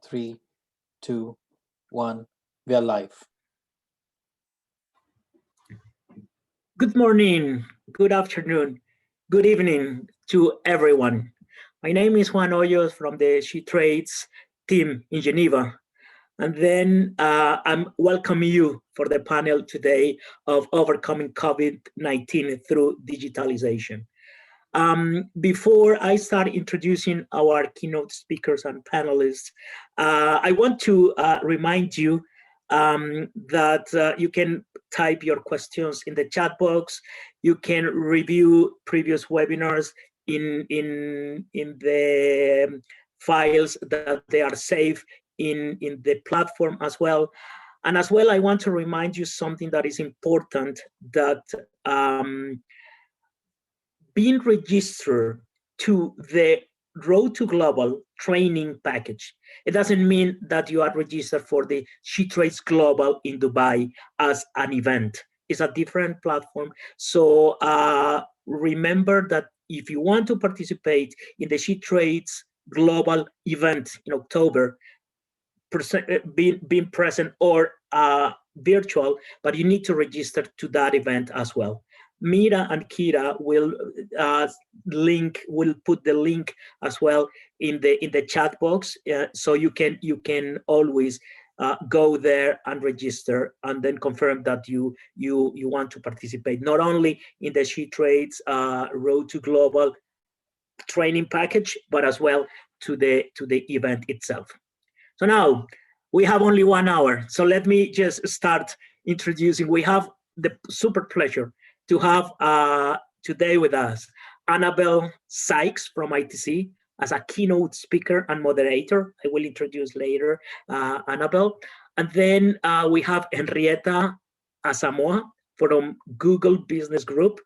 3, 2, 1. We are live. Good morning, good afternoon, good evening to everyone. My name is Juan Hoyos from the SheTrades team in Geneva. And then I'm welcoming you for the panel today of overcoming COVID-19 through digitalization. Before I start introducing our keynote speakers and panelists, I want to remind you that you can type your questions in the chat box. You can review previous webinars in the files that they are saved in the platform as well. And as well, I want to remind you something that is important, that being registered to the Road to Global training package. It doesn't mean that you are registered for the SheTrades Global in Dubai as an event. It's a different platform. So remember that if you want to participate in the SheTrades Global event in October, being present or virtual, but you need to register to that event as well. Mira and Kira will put the link as well in the chat box, so you can always go there and register, and then confirm that you want to participate not only in the SheTrades Road to Global training package, but as well to the event itself. So now we have only 1 hour. So let me just start introducing. We have the super pleasure to have today with us Annabelle Sykes from ITC as a keynote speaker and moderator. I will introduce later Annabelle. And then we have Henrietta Asamoah from Google Business Group.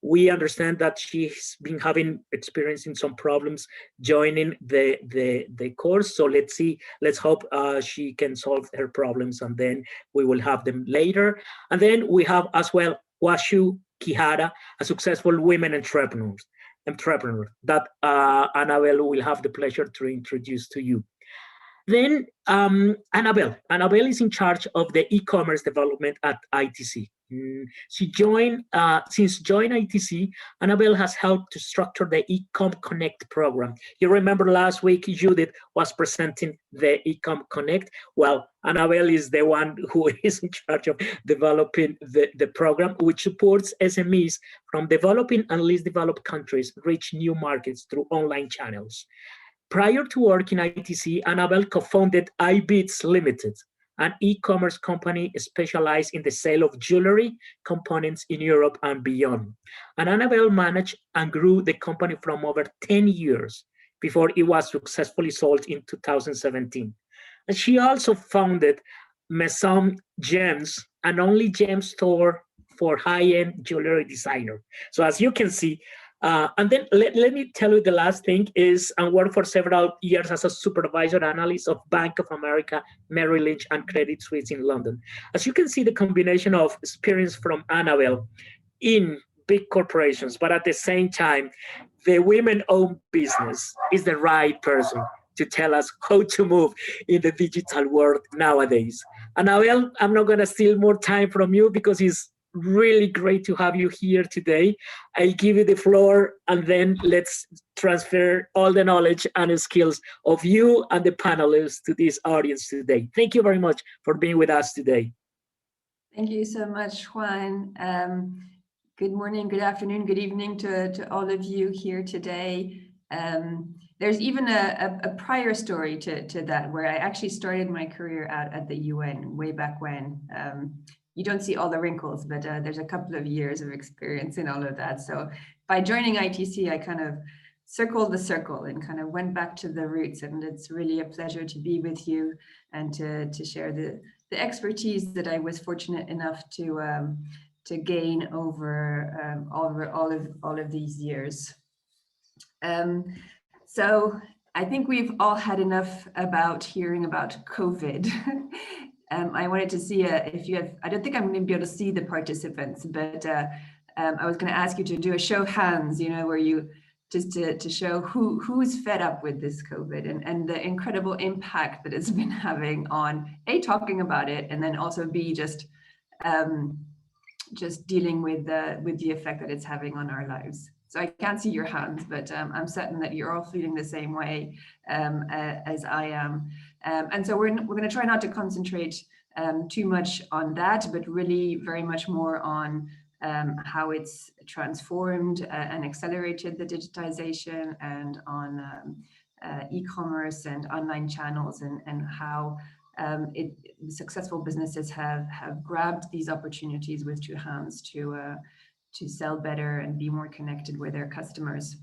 We understand that she's been experiencing some problems joining the course. So let's hope she can solve her problems, and then we will have them later. And then we have as well Washu Kihara, a successful women entrepreneur that Annabelle will have the pleasure to introduce to you. Then Annabelle is in charge of the e-commerce development at ITC. Since joining ITC, Annabelle has helped to structure the eCom Connect program. You remember last week Judith was presenting the eCom Connect. Well, Annabelle is the one who is in charge of developing the program, which supports SMEs from developing and least developed countries reach new markets through online channels. Prior to working at ITC, Annabelle co-founded iBits Limited, an e-commerce company specialized in the sale of jewelry components in Europe and beyond. And Annabelle managed and grew the company from over 10 years before it was successfully sold in 2017. And she also founded Maison Gems, an only gem store for high-end jewelry designer. So as you can see, and then let me tell you the last thing is, I worked for several years as a supervisor analyst of Bank of America, Merrill Lynch, and Credit Suisse in London. As you can see, the combination of experience from Annabelle in big corporations, but at the same time, the women-owned business is the right person to tell us how to move in the digital world nowadays. Annabelle, I'm not going to steal more time from you because it's really great to have you here today. I give you the floor, and then let's transfer all the knowledge and skills of you and the panelists to this audience today. Thank you very much for being with us today. Thank you so much, Juan. Good morning, good afternoon, good evening to all of you here today. There's even a prior story to that, where I actually started my career out at the UN way back when. You don't see all the wrinkles, but there's a couple of years of experience in all of that. So by joining ITC, I kind of circled the circle and kind of went back to the roots. And it's really a pleasure to be with you and to share the expertise that I was fortunate enough to gain over all of these years. So I think we've all had enough about hearing about COVID. I wanted to see if you have, I don't think I'm going to be able to see the participants, but I was going to ask you to do a show of hands, where you just to show who's fed up with this COVID and the incredible impact that it's been having on A, talking about it, and then also B, just dealing with the effect that it's having on our lives. So I can't see your hands, but I'm certain that you're all feeling the same way as I am. And so we're going to try not to concentrate too much on that, but really very much more on how it's transformed and accelerated the digitization, and on e-commerce and online channels, and how successful businesses have grabbed these opportunities with two hands to sell better and be more connected with their customers.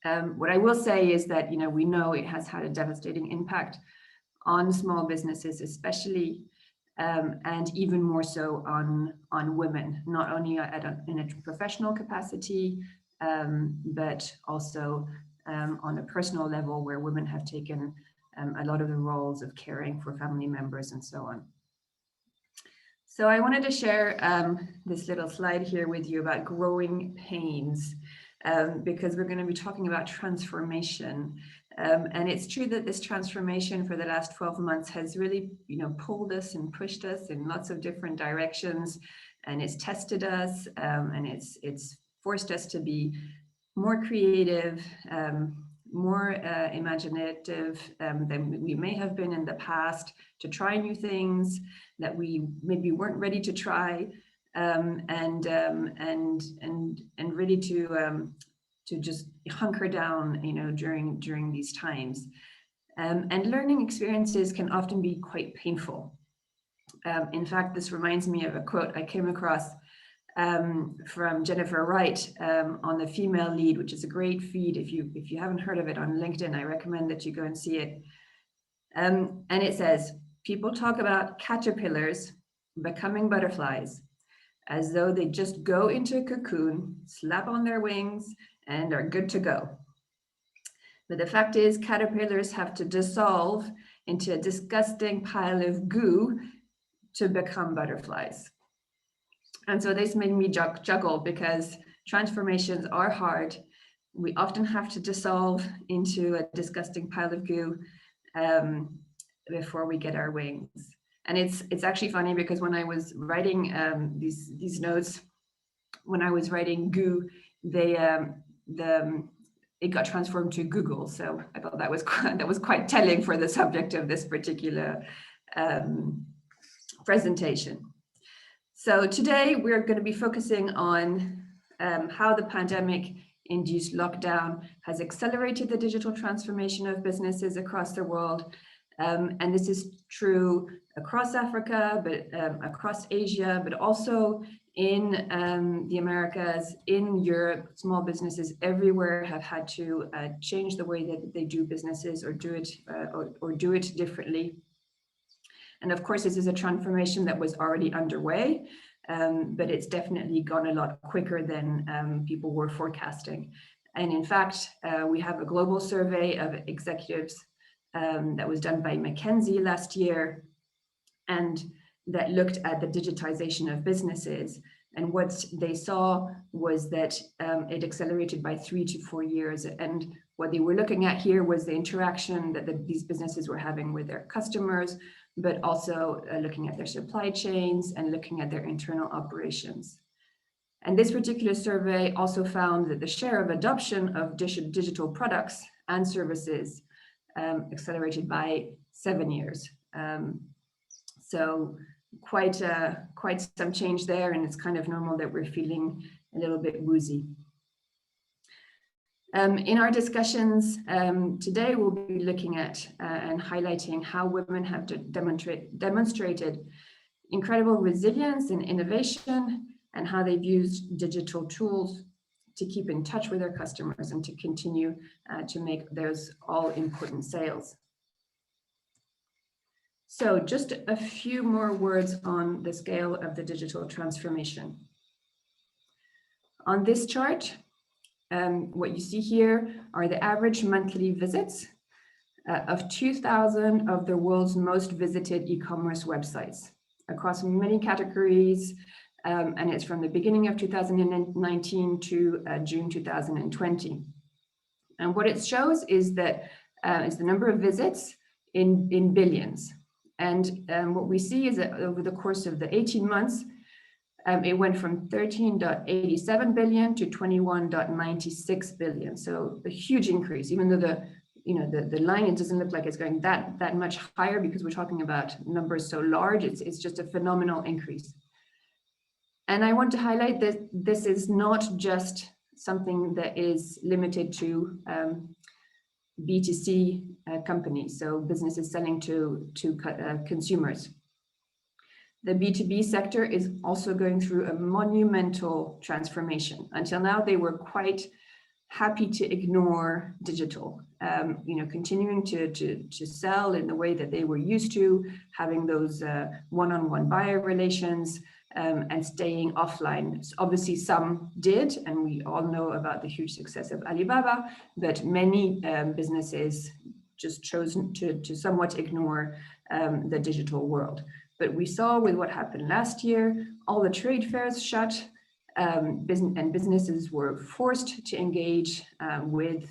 What I will say is that, we know it has had a devastating impact on small businesses, especially, and even more so on women, not only in a professional capacity, but also on a personal level, where women have taken a lot of the roles of caring for family members and so on. So I wanted to share this little slide here with you about growing pains, because we're going to be talking about transformation. And it's true that this transformation for the last 12 months has really, pulled us and pushed us in lots of different directions, and it's tested us, and it's forced us to be more creative, more imaginative than we may have been in the past, to try new things that we maybe weren't ready to try, and really to just hunker down, during these times. And learning experiences can often be quite painful. In fact, this reminds me of a quote I came across from Jennifer Wright on the female lead, which is a great feed. If you haven't heard of it on LinkedIn, I recommend that you go and see it. And it says, people talk about caterpillars becoming butterflies as though they just go into a cocoon, slap on their wings, and are good to go. But the fact is, caterpillars have to dissolve into a disgusting pile of goo to become butterflies. And so this made me juggle, because transformations are hard. We often have to dissolve into a disgusting pile of goo before we get our wings. And it's actually funny, because when I was writing these notes, when I was writing goo, it got transformed to Google. So I thought that was quite telling for the subject of this particular presentation. So today we're going to be focusing on how the pandemic-induced lockdown has accelerated the digital transformation of businesses across the world. And this is true across Africa, but across Asia, but also in the Americas, in Europe. Small businesses everywhere have had to change the way that they do businesses, or do it differently. And of course, this is a transformation that was already underway, but it's definitely gone a lot quicker than people were forecasting. And in fact, we have a global survey of executives that was done by McKinsey last year, and that looked at the digitization of businesses. And what they saw was that it accelerated by 3 to 4 years. And what they were looking at here was the interaction that these businesses were having with their customers, but also looking at their supply chains and looking at their internal operations. And this particular survey also found that the share of adoption of digital products and services accelerated by 7 years. So quite some change there, and it's kind of normal that we're feeling a little bit woozy. In our discussions today, we'll be looking at and highlighting how women have demonstrated incredible resilience and innovation, and how they've used digital tools to keep in touch with their customers and to continue to make those all-important sales. So just a few more words on the scale of the digital transformation. On this chart, what you see here are the average monthly visits of 2,000 of the world's most visited e-commerce websites across many categories, and it's from the beginning of 2019 to June 2020. And what it shows is that is the number of visits in billions. And what we see is that over the course of the 18 months, it went from 13.87 billion to 21.96 billion. So a huge increase, even though the line, it doesn't look like it's going that much higher because we're talking about numbers so large. It's just a phenomenal increase. And I want to highlight that this is not just something that is limited to B2C companies, so businesses selling to consumers. The B2B sector is also going through a monumental transformation. Until now, they were quite happy to ignore digital, continuing to sell in the way that they were used to, having those one-on-one buyer relations, and staying offline. So obviously some did, and we all know about the huge success of Alibaba, but many businesses just chose to somewhat ignore the digital world. But we saw with what happened last year, all the trade fairs shut, and businesses were forced to engage with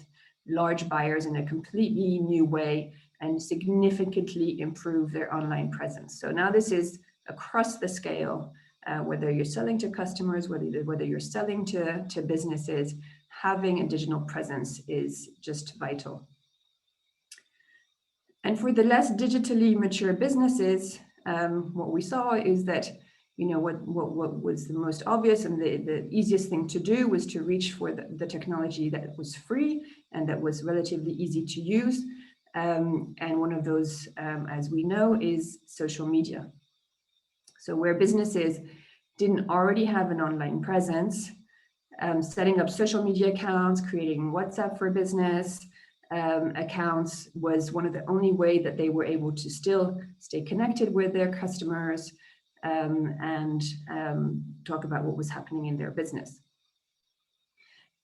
large buyers in a completely new way and significantly improve their online presence. So now this is across the scale, whether you're selling to customers, whether you're selling to businesses, having a digital presence is just vital. And for the less digitally mature businesses, what we saw is that what was the most obvious and the easiest thing to do was to reach for the technology that was free and that was relatively easy to use. And one of those, as we know, is social media. So where businesses didn't already have an online presence, setting up social media accounts, creating WhatsApp for business accounts was one of the only way that they were able to still stay connected with their customers and talk about what was happening in their business.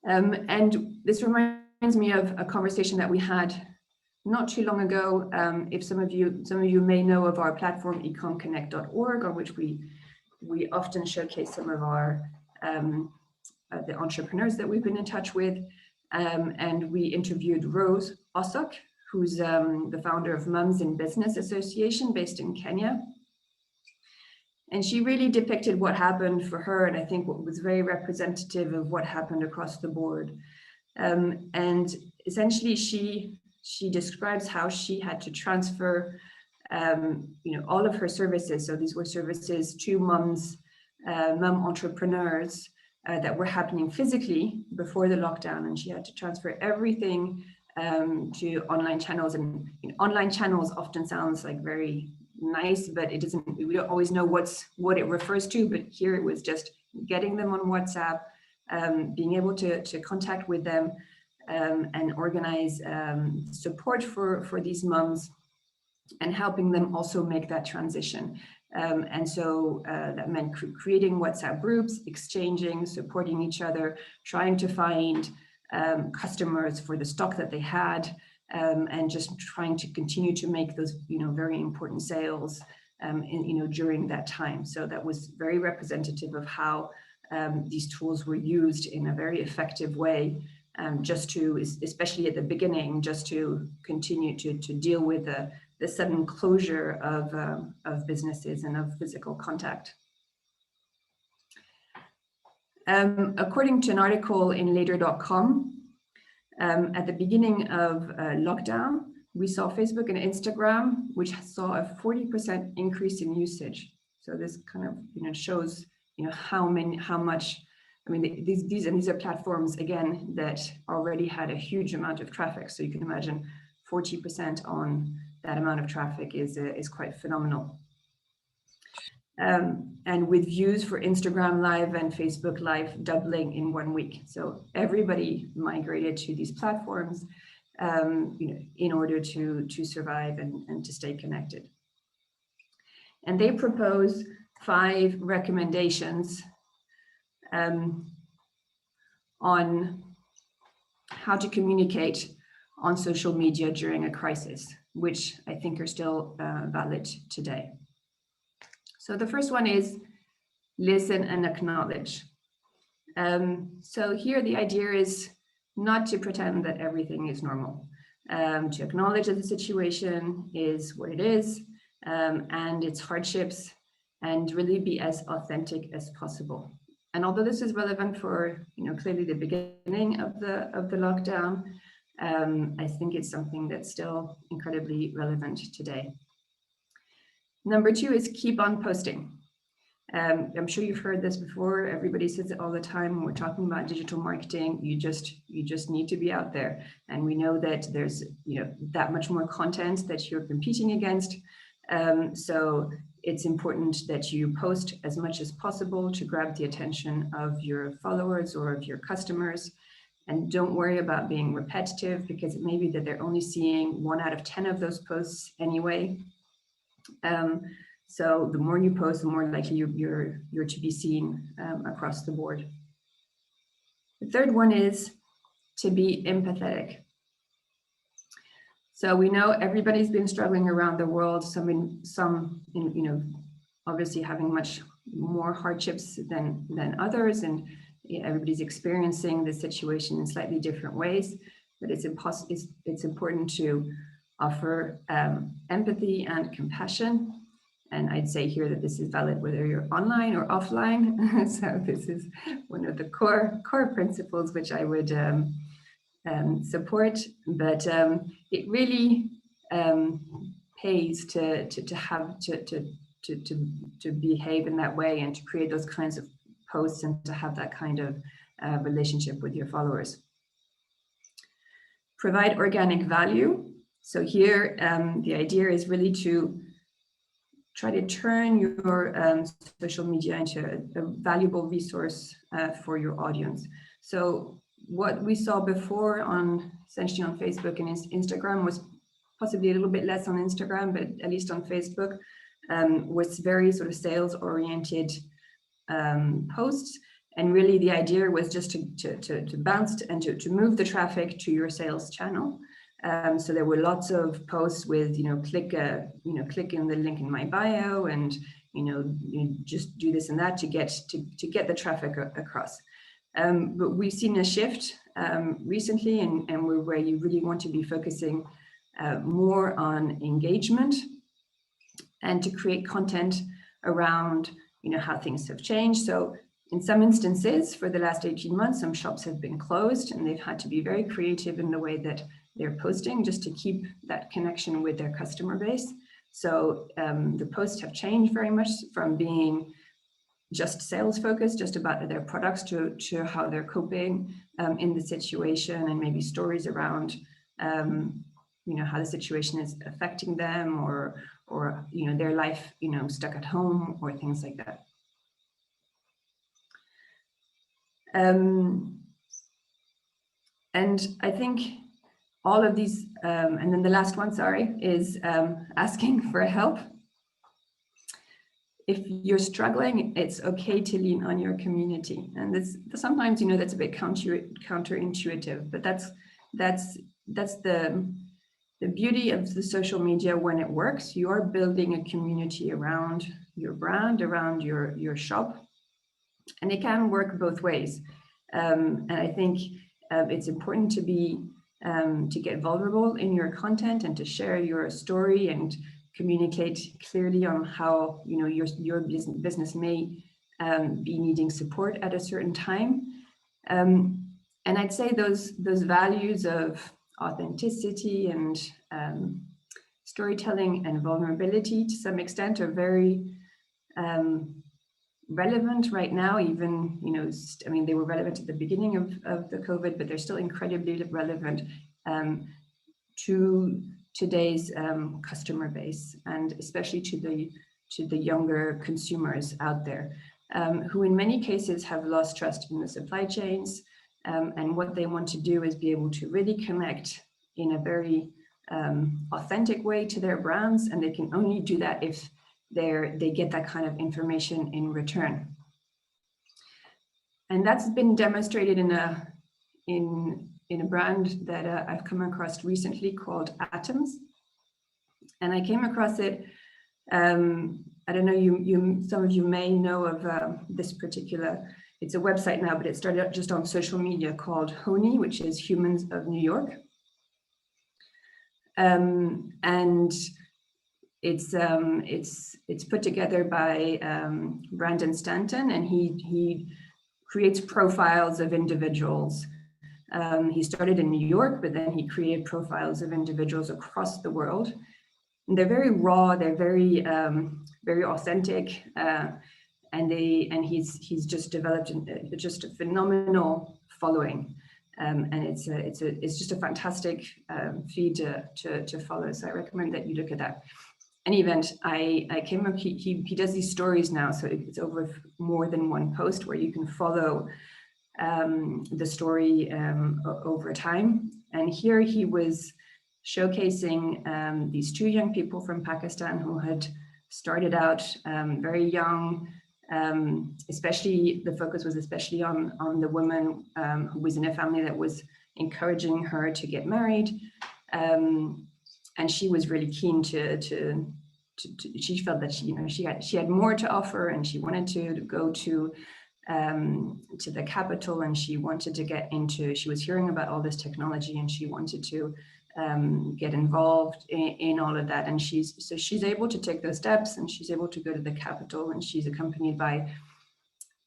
And this reminds me of a conversation that we had not too long ago. If some of you may know of our platform ecomconnect.org, on which we often showcase some of our the entrepreneurs that we've been in touch with, and we interviewed Rose Osok, who's the founder of Mums in Business Association based in Kenya. And she really depicted what happened for her, and I think what was very representative of what happened across the board. And essentially, she describes how she had to transfer all of her services. So these were services to mum entrepreneurs that were happening physically before the lockdown, and she had to transfer everything to online channels. And online channels often sounds like very nice, but it doesn't. We don't always know what it refers to. But here it was just getting them on WhatsApp, being able to contact with them, and organize support for these mums, and helping them also make that transition. And so that meant creating WhatsApp groups, exchanging, supporting each other, trying to find customers for the stock that they had, and just trying to continue to make those very important sales during that time. So that was very representative of how these tools were used in a very effective way, just to, especially at the beginning, just to continue to deal with the sudden closure of businesses and of physical contact. According to an article in later.com, at the beginning of lockdown, we saw Facebook and Instagram, which saw a 40% increase in usage. So this kind of shows how much. I mean, these are platforms again that already had a huge amount of traffic. So you can imagine 40% on that amount of traffic is quite phenomenal. And with views for Instagram Live and Facebook Live doubling in 1 week. So everybody migrated to these platforms, in order to survive and to stay connected. And they propose 5 recommendations on how to communicate on social media during a crisis, which I think are still valid today. So the first one is listen and acknowledge. So here the idea is not to pretend that everything is normal, to acknowledge that the situation is what it is, and its hardships, and really be as authentic as possible. And although this is relevant for, clearly the beginning of the lockdown, I think it's something that's still incredibly relevant today. Number 2 is keep on posting. I'm sure you've heard this before. Everybody says it all the time when we're talking about digital marketing. You just need to be out there, and we know that there's that much more content that you're competing against. So it's important that you post as much as possible to grab the attention of your followers or of your customers. And don't worry about being repetitive, because it may be that they're only seeing 1 out of 10 of those posts anyway. So the more you post, the more likely you're to be seen across the board. The third one is to be empathetic. So we know everybody's been struggling around the world, some obviously having much more hardships than others, and everybody's experiencing the situation in slightly different ways. But it's important to offer empathy and compassion. And I'd say here that this is valid whether you're online or offline. So this is one of the core principles which I would support. But it really pays to behave in that way, and to create those kinds of posts, and to have that kind of relationship with your followers. Provide organic value. So here, the idea is really to try to turn your social media into a valuable resource for your audience. So what we saw before essentially on Facebook and Instagram was possibly a little bit less on Instagram, but at least on Facebook, was very sort of sales oriented posts. And really the idea was just to bounce and to move the traffic to your sales channel. So there were lots of posts with, click in the link in my bio, and you just do this and that to get the traffic across. But we've seen a shift recently, and where you really want to be focusing more on engagement, and to create content around how things have changed. So in some instances, for the last 18 months, some shops have been closed, and they've had to be very creative in the way that they're posting, just to keep that connection with their customer base. So the posts have changed very much from being just sales focused, just about their products, to how they're coping in the situation, and maybe stories around how the situation is affecting them, or their life stuck at home, or things like that. And I think all of these, and then the last one, sorry, is asking for help. If you're struggling, it's okay to lean on your community. And this sometimes, that's a bit counterintuitive, but that's the beauty of the social media when it works. You are building a community around your brand, around your shop, and it can work both ways. And I think it's important to get vulnerable in your content, and to share your story, and communicate clearly on how your business may be needing support at a certain time. And I'd say those values of authenticity and storytelling and vulnerability, to some extent, are very relevant right now. Even they were relevant at the beginning of the COVID, but they're still incredibly relevant to today's customer base, and especially to the younger consumers out there, who in many cases have lost trust in the supply chains, and what they want to do is be able to really connect in a very authentic way to their brands, and they can only do that if they get that kind of information in return. And that's been demonstrated in a brand that I've come across recently called Atoms. And I came across it, I don't know, some of you may know of this particular it's a website now, but it started out just on social media, called HONY, which is Humans of New York. And it's put together by Brandon Stanton, and he creates profiles of individuals. He started in New York, but then he created profiles of individuals across the world. And they're very raw, they're very very authentic, and he's just developed just a phenomenal following. And it's just a fantastic feed to follow. So I recommend that you look at that. Any event, I came up, he does these stories now, so it's over more than one post where you can follow the story over time. And here he was showcasing these two young people from Pakistan who had started out very young. Especially the focus was especially on the woman who was in a family that was encouraging her to get married, and she was really keen to she felt that she had more to offer, and she wanted to go to the capital, and she wanted to get into. She was hearing about all this technology, and she wanted to get involved in all of that, and she's able to take those steps, and she's able to go to the capital, and she's accompanied by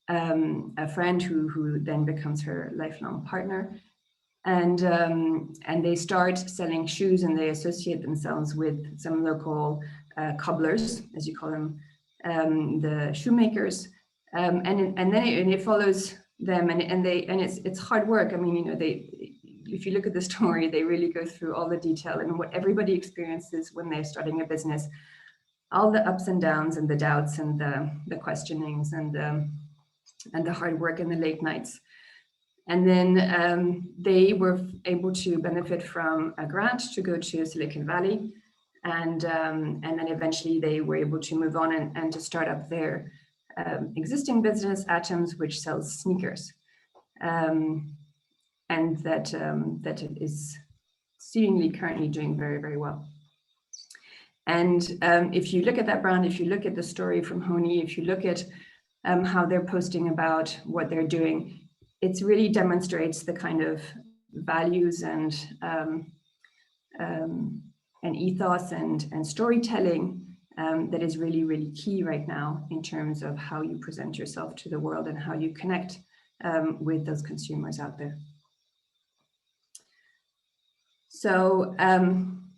a friend who then becomes her lifelong partner, and they start selling shoes, and they associate themselves with some local cobblers, as you call them, the shoemakers, and then it follows them, and it's hard work. I mean, if you look at the story, they really go through all the detail and what everybody experiences when they're starting a business, all the ups and downs and the doubts and the questionings and the hard work and the late nights. And then they were able to benefit from a grant to go to Silicon Valley. And then eventually they were able to move on and to start up their existing business, Atoms, which sells sneakers. And that is seemingly currently doing very, very well. And if you look at that brand, if you look at the story from Honey, if you look at how they're posting about what they're doing, it really demonstrates the kind of values and ethos and storytelling that is really, really key right now in terms of how you present yourself to the world and how you connect with those consumers out there. So, I'm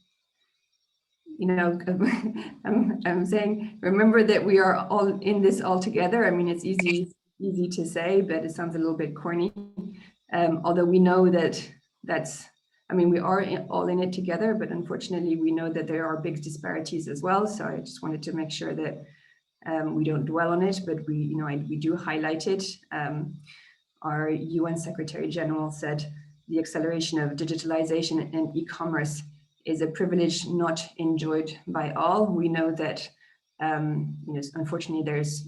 saying, remember that we are all in this all together. I mean, it's easy to say, but it sounds a little bit corny. Although we know we are all in it together, but unfortunately we know that there are big disparities as well. So I just wanted to make sure that we don't dwell on it, but we do highlight it. Our UN Secretary General said the acceleration of digitalization and e-commerce is a privilege not enjoyed by all. We know that, unfortunately,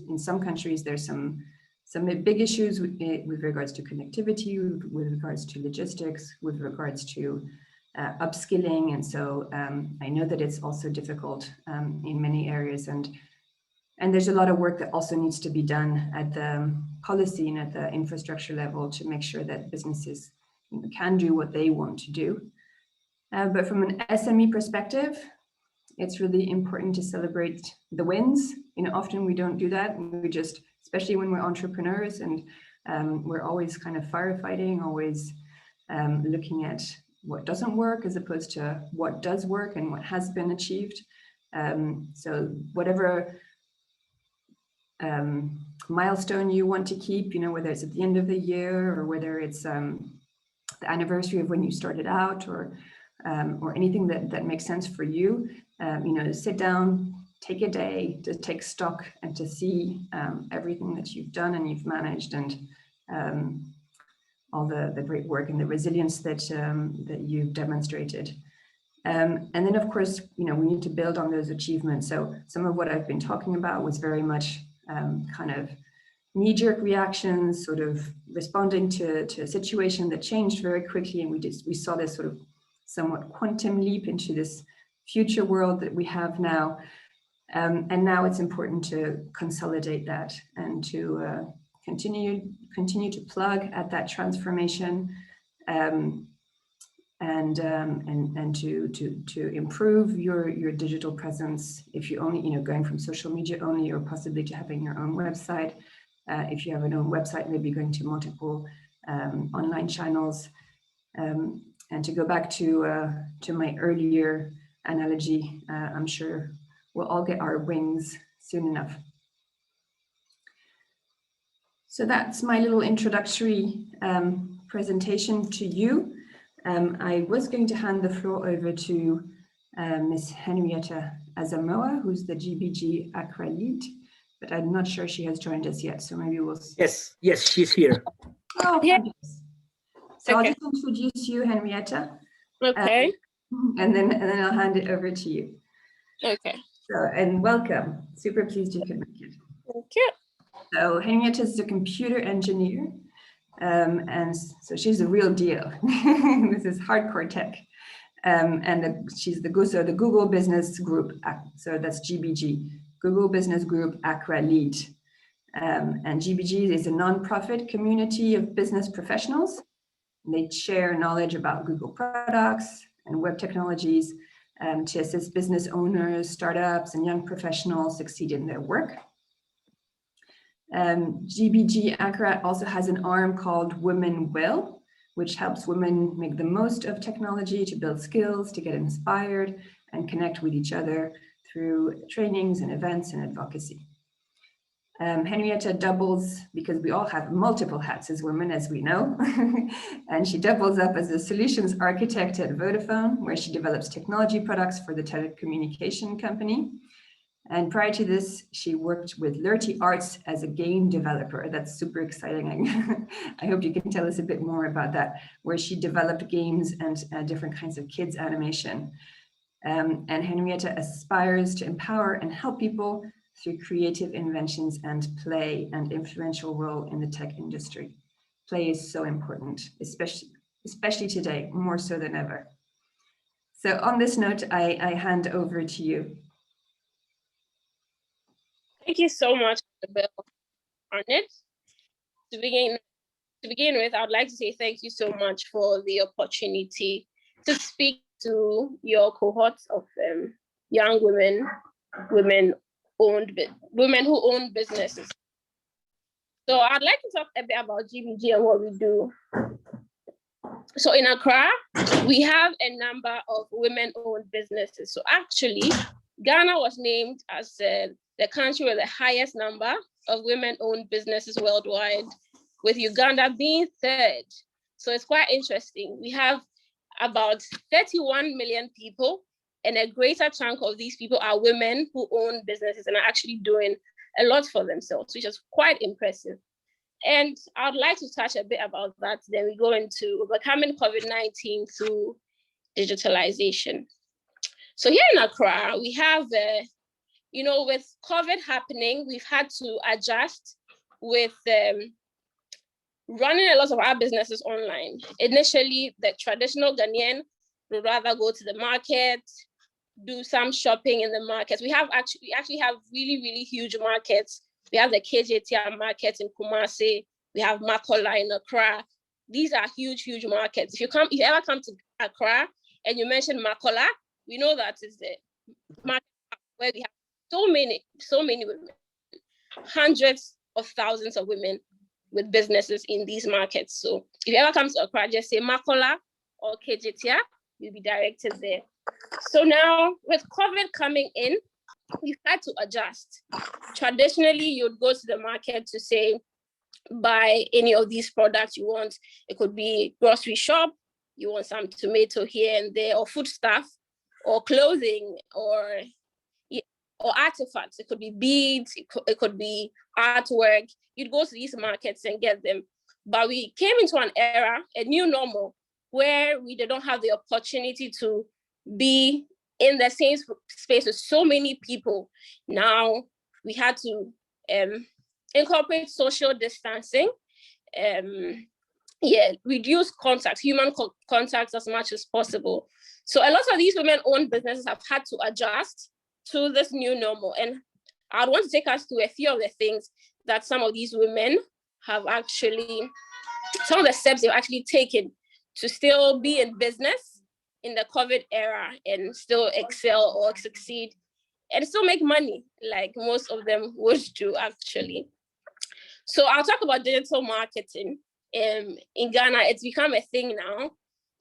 in some countries, there's some big issues with regards to connectivity, with regards to logistics, with regards to upskilling. And so I know that it's also difficult in many areas. And there's a lot of work that also needs to be done at the policy and at the infrastructure level to make sure that businesses can do what they want to do. But from an SME perspective, it's really important to celebrate the wins. Often we don't do that. We just, especially when we're entrepreneurs, and we're always kind of firefighting, always looking at what doesn't work as opposed to what does work and what has been achieved. So whatever milestone you want to keep, whether it's at the end of the year or whether it's the anniversary of when you started out, or anything that makes sense for you, sit down, take a day to take stock and to see everything that you've done and you've managed, and all the great work and the resilience that you've demonstrated. And then, of course, we need to build on those achievements. So some of what I've been talking about was very much kind of knee-jerk reactions, sort of responding to a situation that changed very quickly, and we saw this sort of somewhat quantum leap into this future world that we have now. And now it's important to consolidate that and to continue to plug at that transformation, and to improve your digital presence. If you only, going from social media only, or possibly to having your own website. If you have an own website, maybe going to multiple online channels. And to go back to my earlier analogy, I'm sure we'll all get our wings soon enough. So that's my little introductory presentation to you. I was going to hand the floor over to Ms. Henrietta Asamoah, who's the GBG Accra lead, but I'm not sure she has joined us yet, so maybe we'll see. Yes, she's here. Oh, yeah. fabulous. So I'll just introduce you, Henrietta. Okay. And then I'll hand it over to you. Okay. So, and welcome. Super pleased you could make it. Thank you. So Henrietta is a computer engineer. And so she's the real deal. This is hardcore tech. She's the Google Business Group. So that's GBG, Google Business Group Accra lead. And GBG is a nonprofit community of business professionals. They share knowledge about Google products and web technologies to assist business owners, startups, and young professionals succeed in their work. GBG Accra also has an arm called Women Will, which helps women make the most of technology to build skills, to get inspired, and connect with each other through trainings and events and advocacy. Henrietta doubles, because we all have multiple hats as women, as we know, and she doubles up as a solutions architect at Vodafone, where she develops technology products for the telecommunication company. And prior to this, she worked with Lurty Arts as a game developer. That's super exciting. I hope you can tell us a bit more about that, where she developed games and different kinds of kids animation. And Henrietta aspires to empower and help people through creative inventions and play and influential role in the tech industry. Play is so important, especially today, more so than ever. So on this note, I hand over to you. Thank you so much, Bill Arnett. To begin with, I would like to say thank you so much for the opportunity to speak to your cohorts of young women who own businesses. So I'd like to talk a bit about GBG and what we do. So in Accra, we have a number of women-owned businesses. So actually, Ghana was named as the country with the highest number of women-owned businesses worldwide, with Uganda being third. So it's quite interesting. We have about 31 million people, and a greater chunk of these people are women who own businesses and are actually doing a lot for themselves, which is quite impressive. And I'd like to touch a bit about that. Then we go into overcoming COVID-19 through digitalization. So here in Accra, we have, with COVID happening, we've had to adjust with running a lot of our businesses online. Initially, the traditional Ghanaian would rather go to the market, do some shopping in the markets. We actually have really, really huge markets. We have the KJTR market in Kumasi. We have Makola in Accra. These are huge, huge markets. If you ever come to Accra and you mention Makola, we know that is the market where we have so many women, hundreds of thousands of women with businesses in these markets. So if you ever come to Accra, just say Makola or KJTR, you'll be directed there. So now with COVID coming in, we've had to adjust. Traditionally, you'd go to the market to say, buy any of these products you want. It could be grocery shop, you want some tomato here and there, or food stuff, or clothing, or artifacts. It could be beads, it could be artwork. You'd go to these markets and get them. But we came into an era, a new normal, where we don't have the opportunity to be in the same space with so many people. Now we had to incorporate social distancing, reduce contact, human contact as much as possible. So a lot of these women-owned businesses have had to adjust to this new normal. And I want to take us to a few of the things that some of these women have actually, some of the steps they've actually taken to still be in business in the COVID era and still excel or succeed and still make money, like most of them would do actually. So I'll talk about digital marketing. In Ghana, it's become a thing now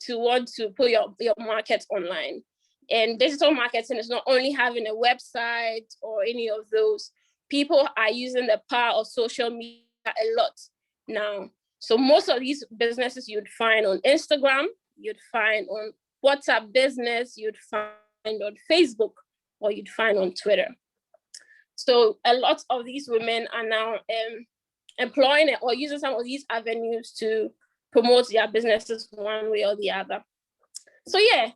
to want to put your market online. And digital marketing is not only having a website or any of those. People are using the power of social media a lot now. So most of these businesses you'd find on Instagram, you'd find on WhatsApp Business, you'd find on Facebook, or you'd find on Twitter. So a lot of these women are now employing or using some of these avenues to promote their businesses one way or the other. So yeah,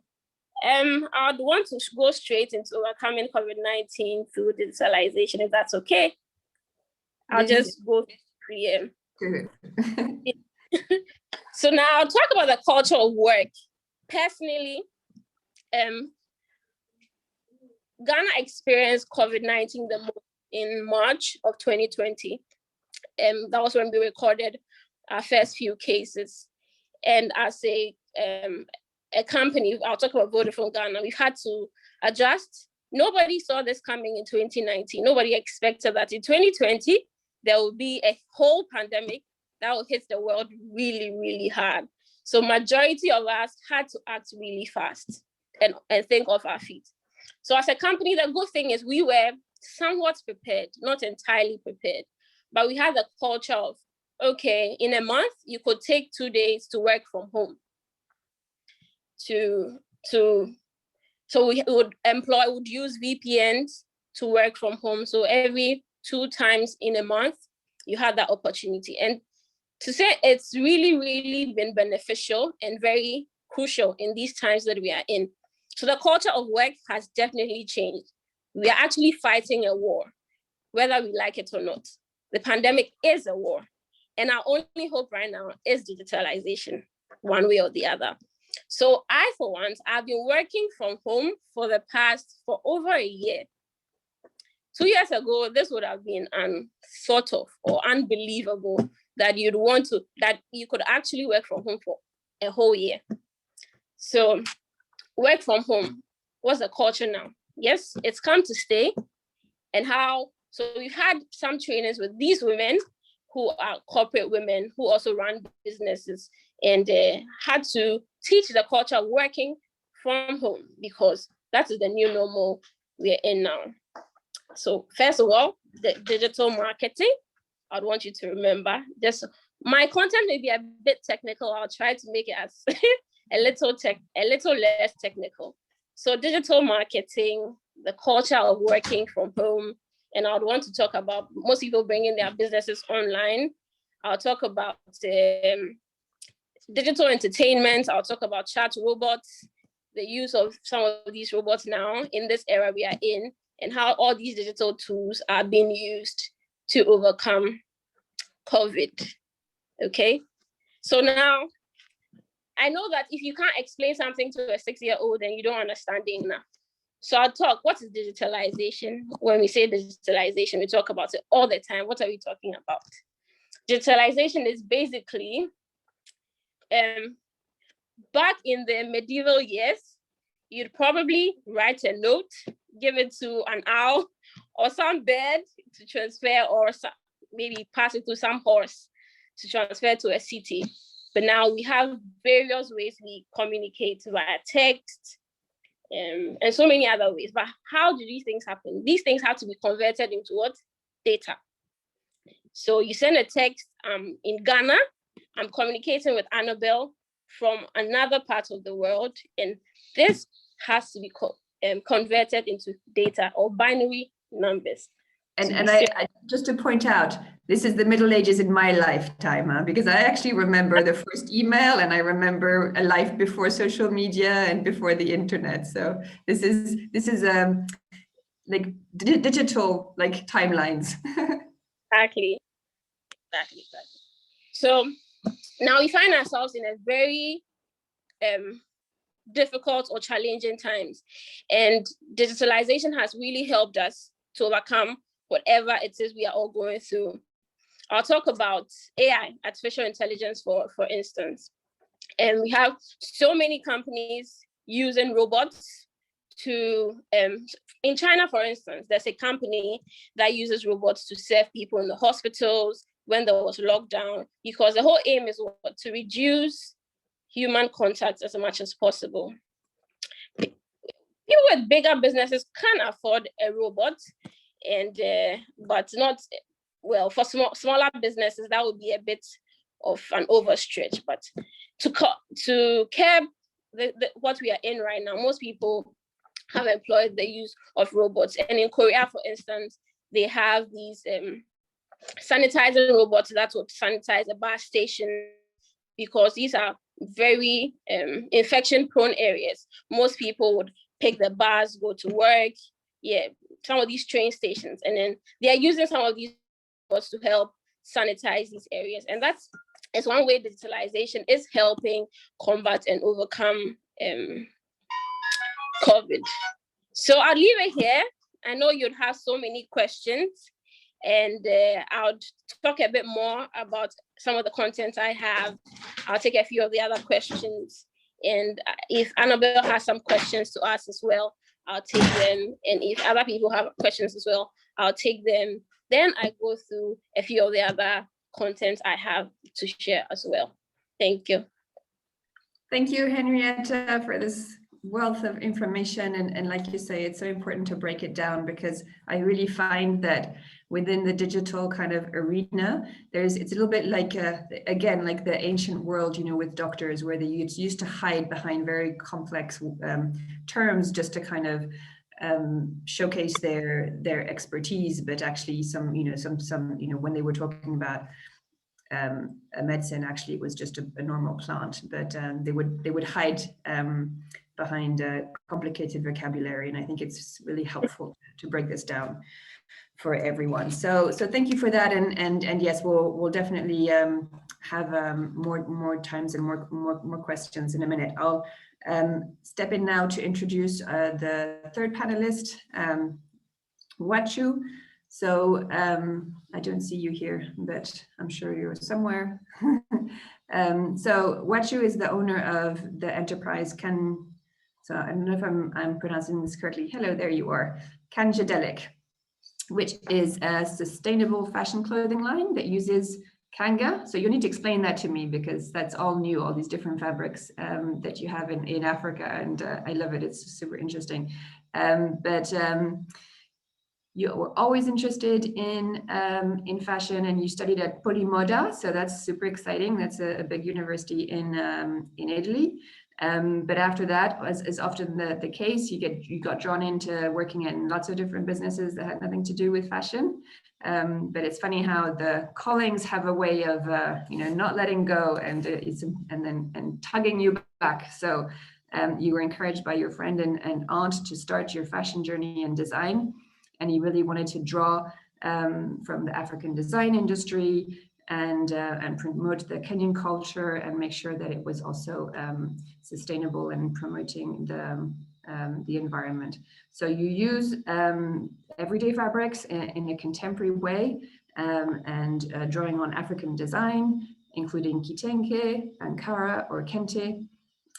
I'd want to go straight into overcoming COVID-19 through digitalization, if that's okay. I'll just go through So now I'll talk about the culture of work. Personally, Ghana experienced COVID-19 the most in March of 2020. That was when we recorded our first few cases. And as a company, I'll talk about Vodafone Ghana, we've had to adjust. Nobody saw this coming in 2019. Nobody expected that in 2020, there will be a whole pandemic that will hit the world really, really hard. So majority of us had to act really fast and think off our feet. So as a company, the good thing is we were somewhat prepared, not entirely prepared, but we had the culture of, okay, in a month, you could take 2 days to work from home. So we would use VPNs to work from home. So every 2 times in a month, you had that opportunity. And to say it's really, really been beneficial and very crucial in these times that we are in. So the culture of work has definitely changed. We are actually fighting a war, whether we like it or not. The pandemic is a war. And our only hope right now is digitalization, one way or the other. So I, for once, I've been working from home for over a year. 2 years ago, this would have been unthought of or unbelievable that you could actually work from home for a whole year. So work from home, what's the culture now? Yes, it's come to stay. And how, so we've had some trainings with these women who are corporate women who also run businesses and had to teach the culture of working from home because that is the new normal we're in now. So first of all, the digital marketing, I'd want you to remember this. My content may be a bit technical. I'll try to make it as a little less technical. So digital marketing, the culture of working from home, and I'd want to talk about most people bringing their businesses online. I'll talk about digital entertainment. I'll talk about chat robots, the use of some of these robots now in this era we are in, and how all these digital tools are being used to overcome COVID, okay? So now, I know that if you can't explain something to a 6-year-old, then you don't understand it enough. So I'll talk, what is digitalization? When we say digitalization, we talk about it all the time. What are we talking about? Digitalization is basically, back in the medieval years, you'd probably write a note, give it to an owl or some bird to transfer, or maybe pass it to some horse to transfer to a city. But now we have various ways we communicate via text and so many other ways. But how do these things happen? These things have to be converted into what? Data. So you send a text, in Ghana, I'm communicating with Annabelle from another part of the world, and this has to be converted into data or binary numbers. And I just to point out, this is the Middle Ages in my lifetime, because I actually remember the first email, and I remember a life before social media and before the internet. So this is like digital like timelines. Exactly. So now we find ourselves in a very difficult or challenging times, and digitalization has really helped us to overcome whatever it is we are all going through. I'll talk about AI, artificial intelligence, for instance. And we have so many companies using robots to, in China, for instance, there's a company that uses robots to serve people in the hospitals when there was lockdown, because the whole aim is to reduce human contact as much as possible. People with bigger businesses can afford a robot, and but not, well, for smaller businesses, that would be a bit of an overstretch. But to curb what we are in right now, most people have employed the use of robots. And in Korea, for instance, they have these sanitizing robots that would sanitize a bus station, because these are very infection-prone areas. Most people would pick the bus, go to work, some of these train stations, and then they are using some of these robots to help sanitize these areas. And that's one way digitalization is helping combat and overcome COVID. So I'll leave it here. I know you'd have so many questions, and I'll talk a bit more about some of the content I have. I'll take a few of the other questions. And if Annabelle has some questions to ask as well, I'll take them. And if other people have questions as well, I'll take them. Then I go through a few of the other content I have to share as well. Thank you. Thank you, Henrietta, for this wealth of information. And like you say, it's so important to break it down, because I really find that within the digital kind of arena, it's a little bit like, again, like the ancient world, you know, with doctors, where they used to hide behind very complex terms just to kind of showcase their expertise. But actually some, when they were talking about a medicine, actually it was just a normal plant, but they would hide behind a complicated vocabulary. And I think it's really helpful to break this down for everyone. So thank you for that. And yes, we'll definitely have more times and more questions in a minute. I'll step in now to introduce the third panelist, Wachu. So I don't see you here, but I'm sure you're somewhere. So Wachu is the owner of the enterprise so I don't know if I'm pronouncing this correctly. Hello, there you are. Kangadelic, which is a sustainable fashion clothing line that uses kanga. So you need to explain that to me, because that's all new, all these different fabrics that you have in Africa, and I love it. It's super interesting. You were always interested in fashion, and you studied at Polimoda, so that's super exciting. That's a big university in Italy. But after that, as is often the case, you got drawn into working in lots of different businesses that had nothing to do with fashion. But it's funny how the callings have a way of not letting go and tugging you back. So you were encouraged by your friend and aunt to start your fashion journey in design, and you really wanted to draw from the African design industry and promote the Kenyan culture and make sure that it was also sustainable and promoting the environment. So you use everyday fabrics in a contemporary way, and drawing on African design, including kitenge, ankara, or kente.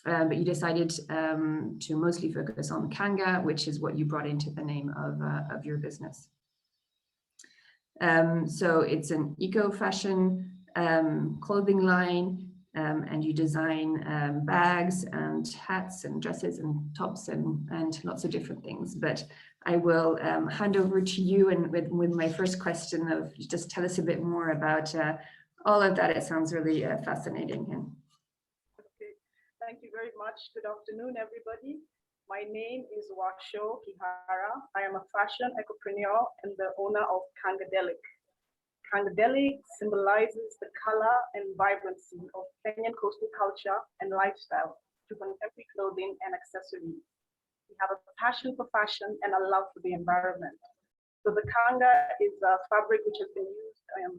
But you decided to mostly focus on kanga, which is what you brought into the name of your business. So it's an eco-fashion clothing line, and you design bags and hats and dresses and tops and lots of different things. But I will hand over to you, and with my first question of just tell us a bit more about all of that. It sounds really fascinating. Okay, thank you very much. Good afternoon, everybody. My name is Washo Kihara. I am a fashion ecopreneur and the owner of Kangadelic. Kangadelic symbolizes the color and vibrancy of Kenyan coastal culture and lifestyle through contemporary clothing and accessories. We have a passion for fashion and a love for the environment. So the kanga is a fabric which has been used in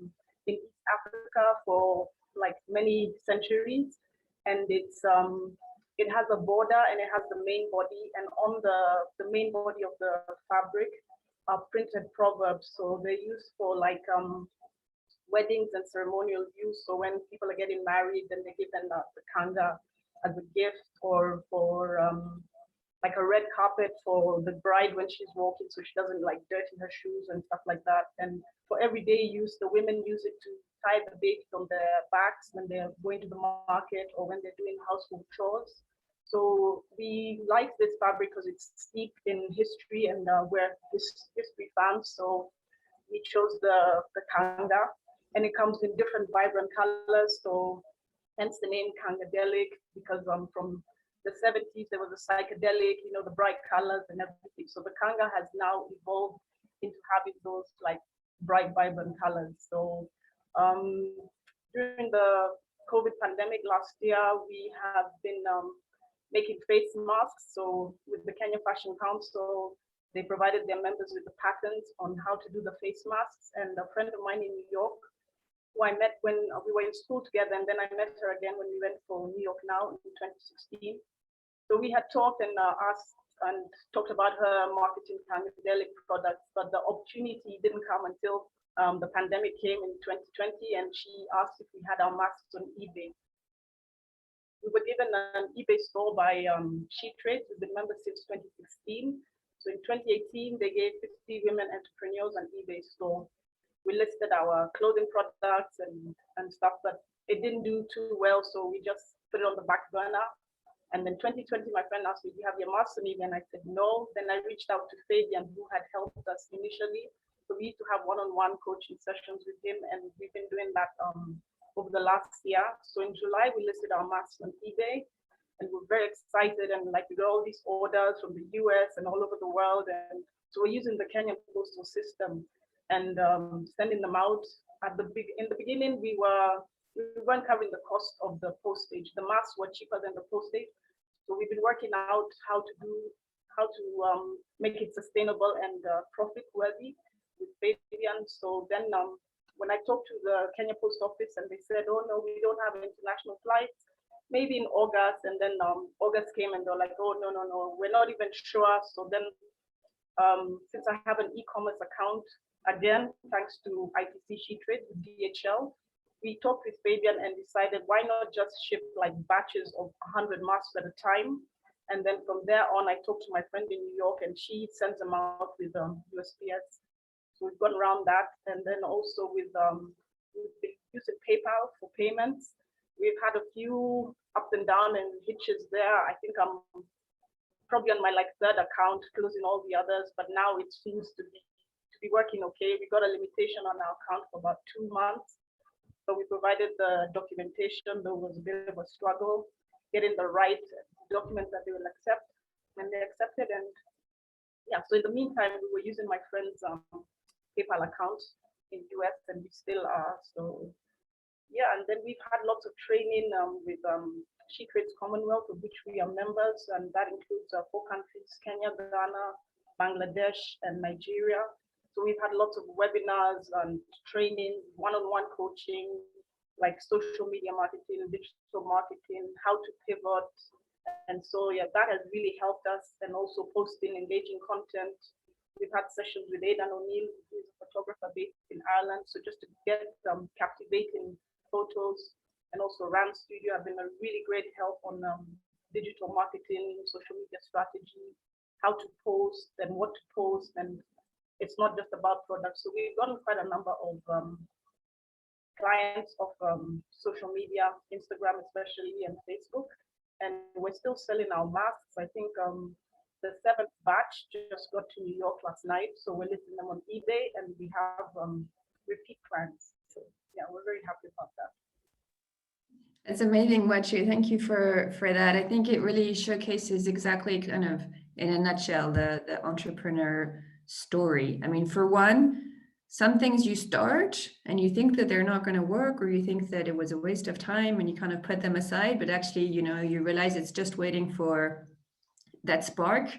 East Africa for like many centuries, and it has a border and it has the main body, and on the main body of the fabric are printed proverbs. So they're used for like weddings and ceremonial use. So when people are getting married, then they give them the kanga as a gift, or for like a red carpet for the bride when she's walking, so she doesn't like dirty her shoes and stuff like that. And for everyday use, the women use it to tie the babies on their backs when they're going to the market or when they're doing household chores. So we like this fabric because it's steeped in history, and we're history fans. So we chose the kanga, and it comes in different vibrant colors. So hence the name Kangadelic, because from the 70s there was a psychedelic, you know, the bright colors and everything. So the kanga has now evolved into having those like bright, vibrant colors. So during the COVID pandemic last year, we have been making face masks. So with the Kenya Fashion Council, they provided their members with the patterns on how to do the face masks. And a friend of mine in New York, who I met when we were in school together, and then I met her again when we went for New York Now in 2016. So we had talked and asked and talked about her marketing Kangadelic products, but the opportunity didn't come until the pandemic came in 2020, and she asked if we had our masks on eBay. We were given an eBay store by SheTrades. We've been members since 2016. So in 2018, they gave 50 women entrepreneurs an eBay store. We listed our clothing products and stuff, but it didn't do too well, so we just put it on the back burner. And then 2020, my friend asked me, do you have your master on eBay? And I said, no. Then I reached out to Fabian, who had helped us initially. So we used to have one-on-one coaching sessions with him, and we've been doing that over the last year. So in July, we listed our masks on eBay, and we're very excited, and like we got all these orders from the US and all over the world. And so we're using the Kenyan postal system and sending them out. In the beginning, we weren't covering the cost of the postage. The masks were cheaper than the postage. So we've been working out how to make it sustainable and profit worthy with Fabian. So then when I talked to the Kenya Post Office, and they said, oh no, we don't have international flights, maybe in August. And then August came and they're like, oh no, we're not even sure. So then since I have an e-commerce account, again, thanks to ITC SheTrades with DHL, we talked with Fabian and decided why not just ship like batches of 100 masks at a time. And then from there on, I talked to my friend in New York, and she sends them out with USPS. So we've gone around that. And then also with we've been using PayPal for payments. We've had a few up and down and hitches there. I think I'm probably on my like third account, closing all the others, but now it seems to be working okay. We got a limitation on our account for about 2 months. So we provided the documentation. There was a bit of a struggle getting the right documents that they will accept, and they accepted. And yeah, so in the meantime, we were using my friend's PayPal account in US, and we still are. So yeah, and then we've had lots of training with SheTrades Commonwealth, of which we are members, and that includes 4 countries: Kenya, Ghana, Bangladesh, and Nigeria. So we've had lots of webinars and training, one-on-one coaching, like social media marketing, digital marketing, how to pivot. And so, yeah, that has really helped us. And also posting engaging content. We've had sessions with Aidan O'Neill, who's a photographer based in Ireland. So just to get some captivating photos. And also Ram Studio have been a really great help on digital marketing, social media strategy, how to post and what to post. And it's not just about products. So we've gotten quite a number of clients of social media, Instagram especially, and Facebook. And we're still selling our masks. I think the 7th batch just got to New York last night. So we're listing them on eBay, and we have repeat clients. So yeah, we're very happy about that. It's amazing, Wachu. Thank you for that. I think it really showcases exactly, kind of in a nutshell, the entrepreneur story. I mean, for one, some things you start and you think that they're not going to work, or you think that it was a waste of time and you kind of put them aside, but actually, you know, you realize it's just waiting for that spark.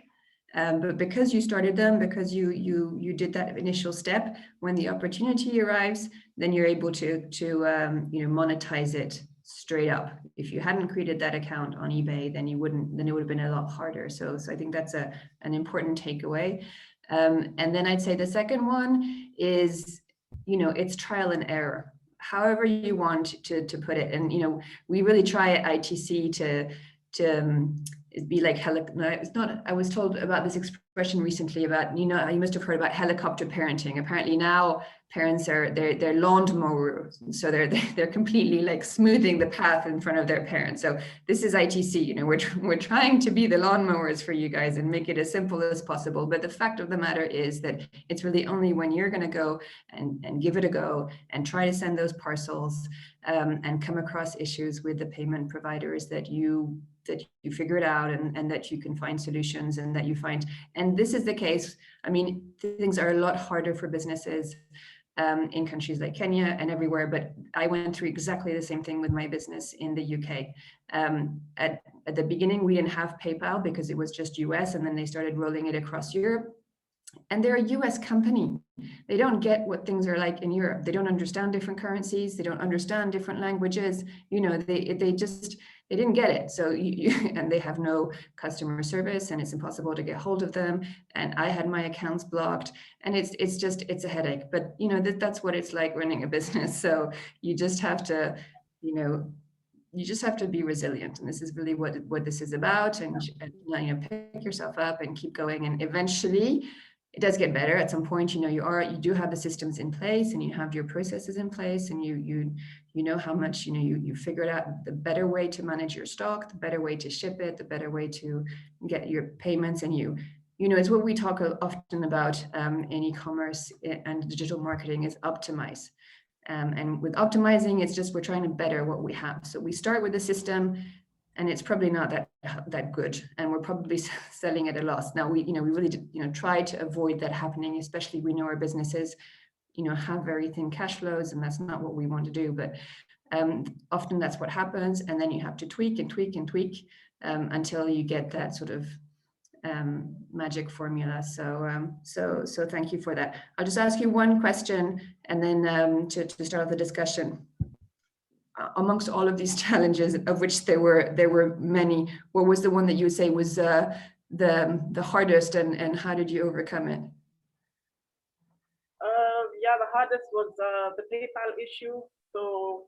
But because you started them, because you did that initial step, when the opportunity arrives, then you're able to you know, monetize it straight up. If you hadn't created that account on eBay, then you wouldn't. Then it would have been a lot harder. So I think that's an important takeaway. And then I'd say the second one is, you know, it's trial and error. however you want to put it. And, you know, we really try at ITC to be like it's not, I was told about this expression recently about, you know, you must have heard about helicopter parenting. Apparently now parents are, they're lawnmower, so they're completely like smoothing the path in front of their parents. So this is ITC, you know, we're trying to be the lawnmowers for you guys and make it as simple as possible. But the fact of the matter is that it's really only when you're going to go and give it a go and try to send those parcels and come across issues with the payment providers that you figure it out and that you can find solutions and that you find, and this is the case. I mean, things are a lot harder for businesses in countries like Kenya and everywhere, but I went through exactly the same thing with my business in the UK. At the beginning, we didn't have PayPal because it was just US, and then they started rolling it across Europe. And they're a US company. They don't get what things are like in Europe. They don't understand different currencies. They don't understand different languages. You know, they didn't get it. So and they have no customer service, and it's impossible to get hold of them. And I had my accounts blocked, and it's a headache. But you know, that's what it's like running a business. So you just have to, you know, be resilient, and this is really what this is about. And you know, pick yourself up and keep going, and eventually it does get better. At some point, you know, you do have the systems in place, and you have your processes in place, and you know how much, you know, you figured out the better way to manage your stock, the better way to ship it, the better way to get your payments. And you know, it's what we talk often about in e-commerce and digital marketing is optimize. And with optimizing, it's just we're trying to better what we have. So we start with the system, and it's probably not that good, and we're probably selling at a loss. Now we really try to avoid that happening, especially we know our businesses, you know, have very thin cash flows, and that's not what we want to do. But often that's what happens, and then you have to tweak and tweak and tweak until you get that sort of magic formula. So thank you for that. I'll just ask you one question, and then to start the discussion. Amongst all of these challenges, of which there were many, what was the one that you would say was the hardest, and how did you overcome it? Yeah, the hardest was the PayPal issue. So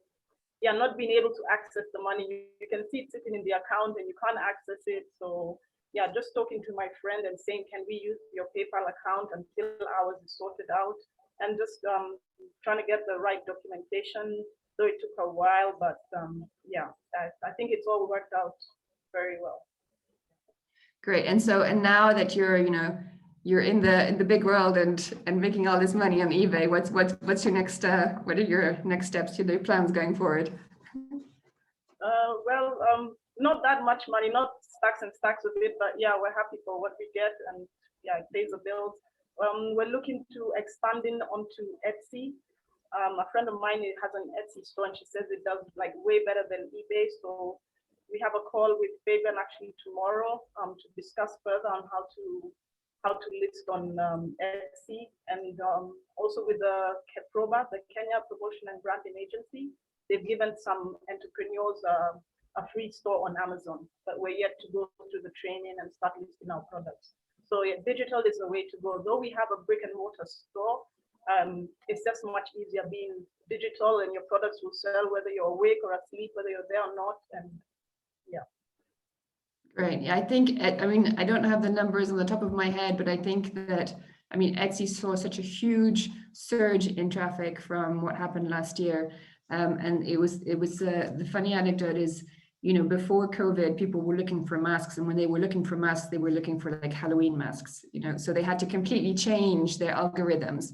yeah, not being able to access the money. You can see it sitting in the account and you can't access it. So yeah, just talking to my friend and saying, can we use your PayPal account until ours is sorted out? And just trying to get the right documentation. So it took a while, but yeah, I think it's all worked out very well. Great. And now that you're in the big world and making all this money on eBay, what's your next what are your next steps, your plans going forward? Well, not that much money, not stacks and stacks of it, but yeah, we're happy for what we get, and yeah, it pays the bills. We're looking to expanding onto Etsy. A friend of mine has an Etsy store, and she says it does like way better than eBay. So we have a call with Fabian actually tomorrow to discuss further on how to list on Etsy, and also with the KEPROBA, the Kenya Promotion and Branding Agency. They've given some entrepreneurs a free store on Amazon, but we're yet to go through the training and start listing our products. So yeah, digital is the way to go. Though we have a brick and mortar store, it's just much easier being digital, and your products will sell whether you're awake or asleep, whether you're there or not. And yeah. Great. Yeah, I think, I mean, I don't have the numbers on the top of my head, but I think that, I mean, Etsy saw such a huge surge in traffic from what happened last year. And it was the funny anecdote is, you know, before COVID, people were looking for masks, and when they were looking for masks, they were looking for like Halloween masks, you know, so they had to completely change their algorithms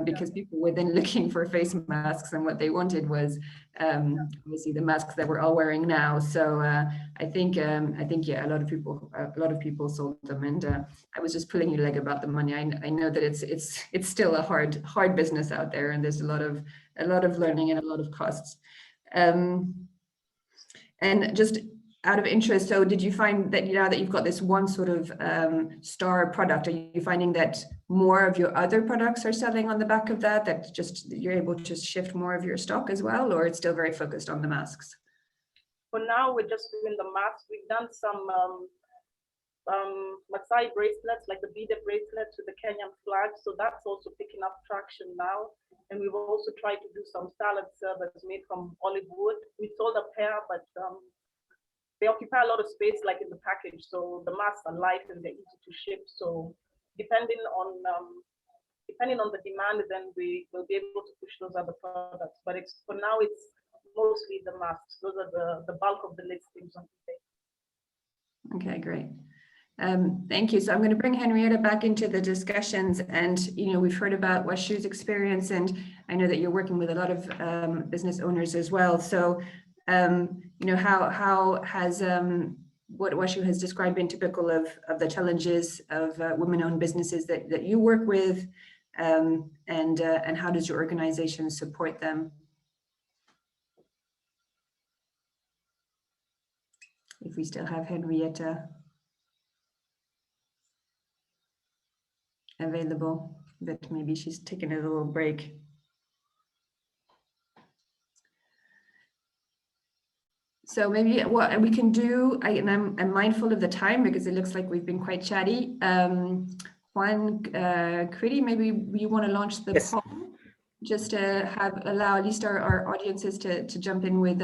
because people were then looking for face masks, and what they wanted was obviously the masks that we're all wearing now. So I think yeah, a lot of people sold them, and I was just pulling your leg about the money. I know that it's still a hard business out there, and there's a lot of learning and a lot of costs. And just out of interest, so did you find that now that you've got this one sort of star product, are you finding that more of your other products are selling on the back of that just you're able to just shift more of your stock as well, or it's still very focused on the masks? For now, we're just doing the masks. We've done some Maasai bracelets, like the beaded bracelets with the Kenyan flag. So that's also picking up traction now. And we've also tried to do some salad servers made from olive wood. We sold a pair, but they occupy a lot of space, like in the package. So the masks are light and they're easy to ship. So depending on the demand, then we will be able to push those other products. But for now, it's mostly the masks. Those are the bulk of the listings on eBay. Okay, great. Thank you. So I'm going to bring Henrietta back into the discussions, and we've heard about Washu's experience, and I know that you're working with a lot of business owners as well. So how has what Washu has described been typical of the challenges of women-owned businesses that you work with, and how does your organization support them? If we still have Henrietta available, but maybe she's taking a little break. So maybe what we can do, and I'm mindful of the time because it looks like we've been quite chatty. Juan Criti, maybe you want to launch the poll, just to allow at least our audiences to jump in with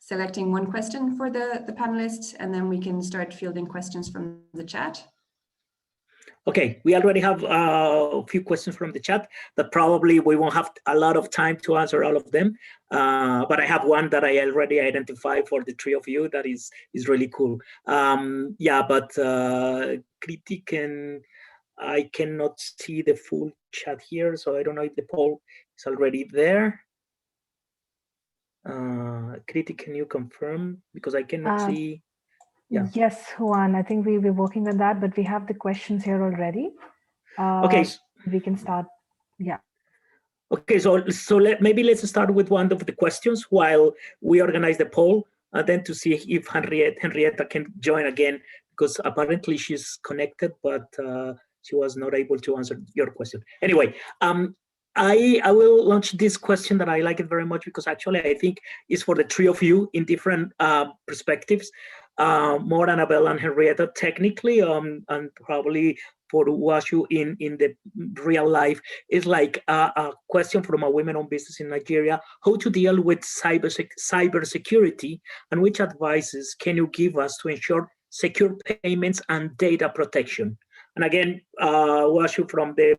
selecting one question for the panelists, and then we can start fielding questions from the chat. Okay, we already have a few questions from the chat that probably we won't have a lot of time to answer all of them. But I have one that I already identified for the three of you that is really cool. Yeah, but Criti I cannot see the full chat here, so I don't know if the poll is already there. Criti, can you confirm? Because I cannot see. Yeah. Yes, Juan, I think we'll be working on that, but we have the questions here already. Okay. We can start, yeah. Okay, so maybe let's start with one of the questions while we organize the poll, and then to see if Henrietta can join again, because apparently she's connected, but she was not able to answer your question. Anyway, I will launch this question that I like it very much because actually I think it's for the three of you in different perspectives. More Annabelle and Henrietta technically, and probably for Washu in the real life, is like a question from a women-owned business in Nigeria: how to deal with cyber security, and which advices can you give us to ensure secure payments and data protection? And again, Washu, from the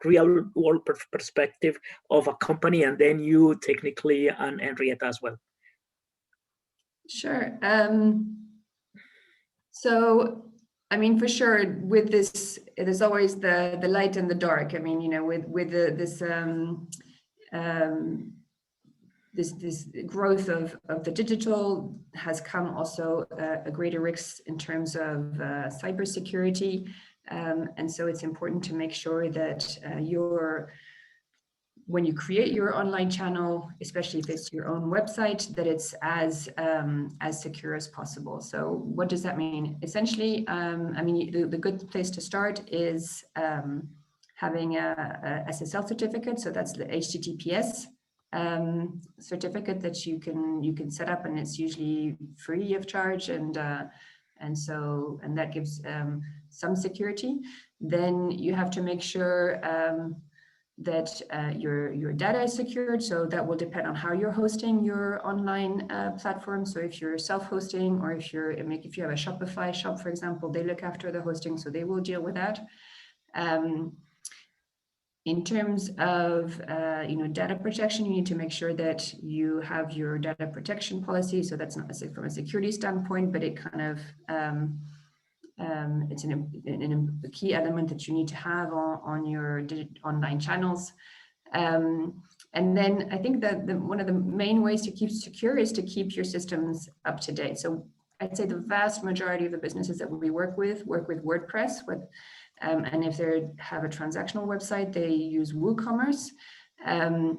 real world perspective of a company, and then you technically, and Henrietta as well. Sure. So, I mean, for sure, with this, there's always the light and the dark. I mean, with this growth of the digital has come also a greater risk in terms of cybersecurity, and so it's important to make sure that when you create your online channel, especially if it's your own website, that it's as secure as possible. So what does that mean? Essentially, I mean, the good place to start is having a SSL certificate. So that's the HTTPS certificate that you can set up, and it's usually free of charge, and that gives some security. Then you have to make sure that your data is secured. So that will depend on how you're hosting your online platform. So if you're self-hosting, or if you have a Shopify shop, for example, they look after the hosting, so they will deal with that. In terms of data protection, you need to make sure that you have your data protection policy. So that's not from a security standpoint, but it kind of it's a key element that you need to have on your online channels. And then I think that one of the main ways to keep secure is to keep your systems up to date. So I'd say the vast majority of the businesses that we work with WordPress, and if they have a transactional website, they use WooCommerce, and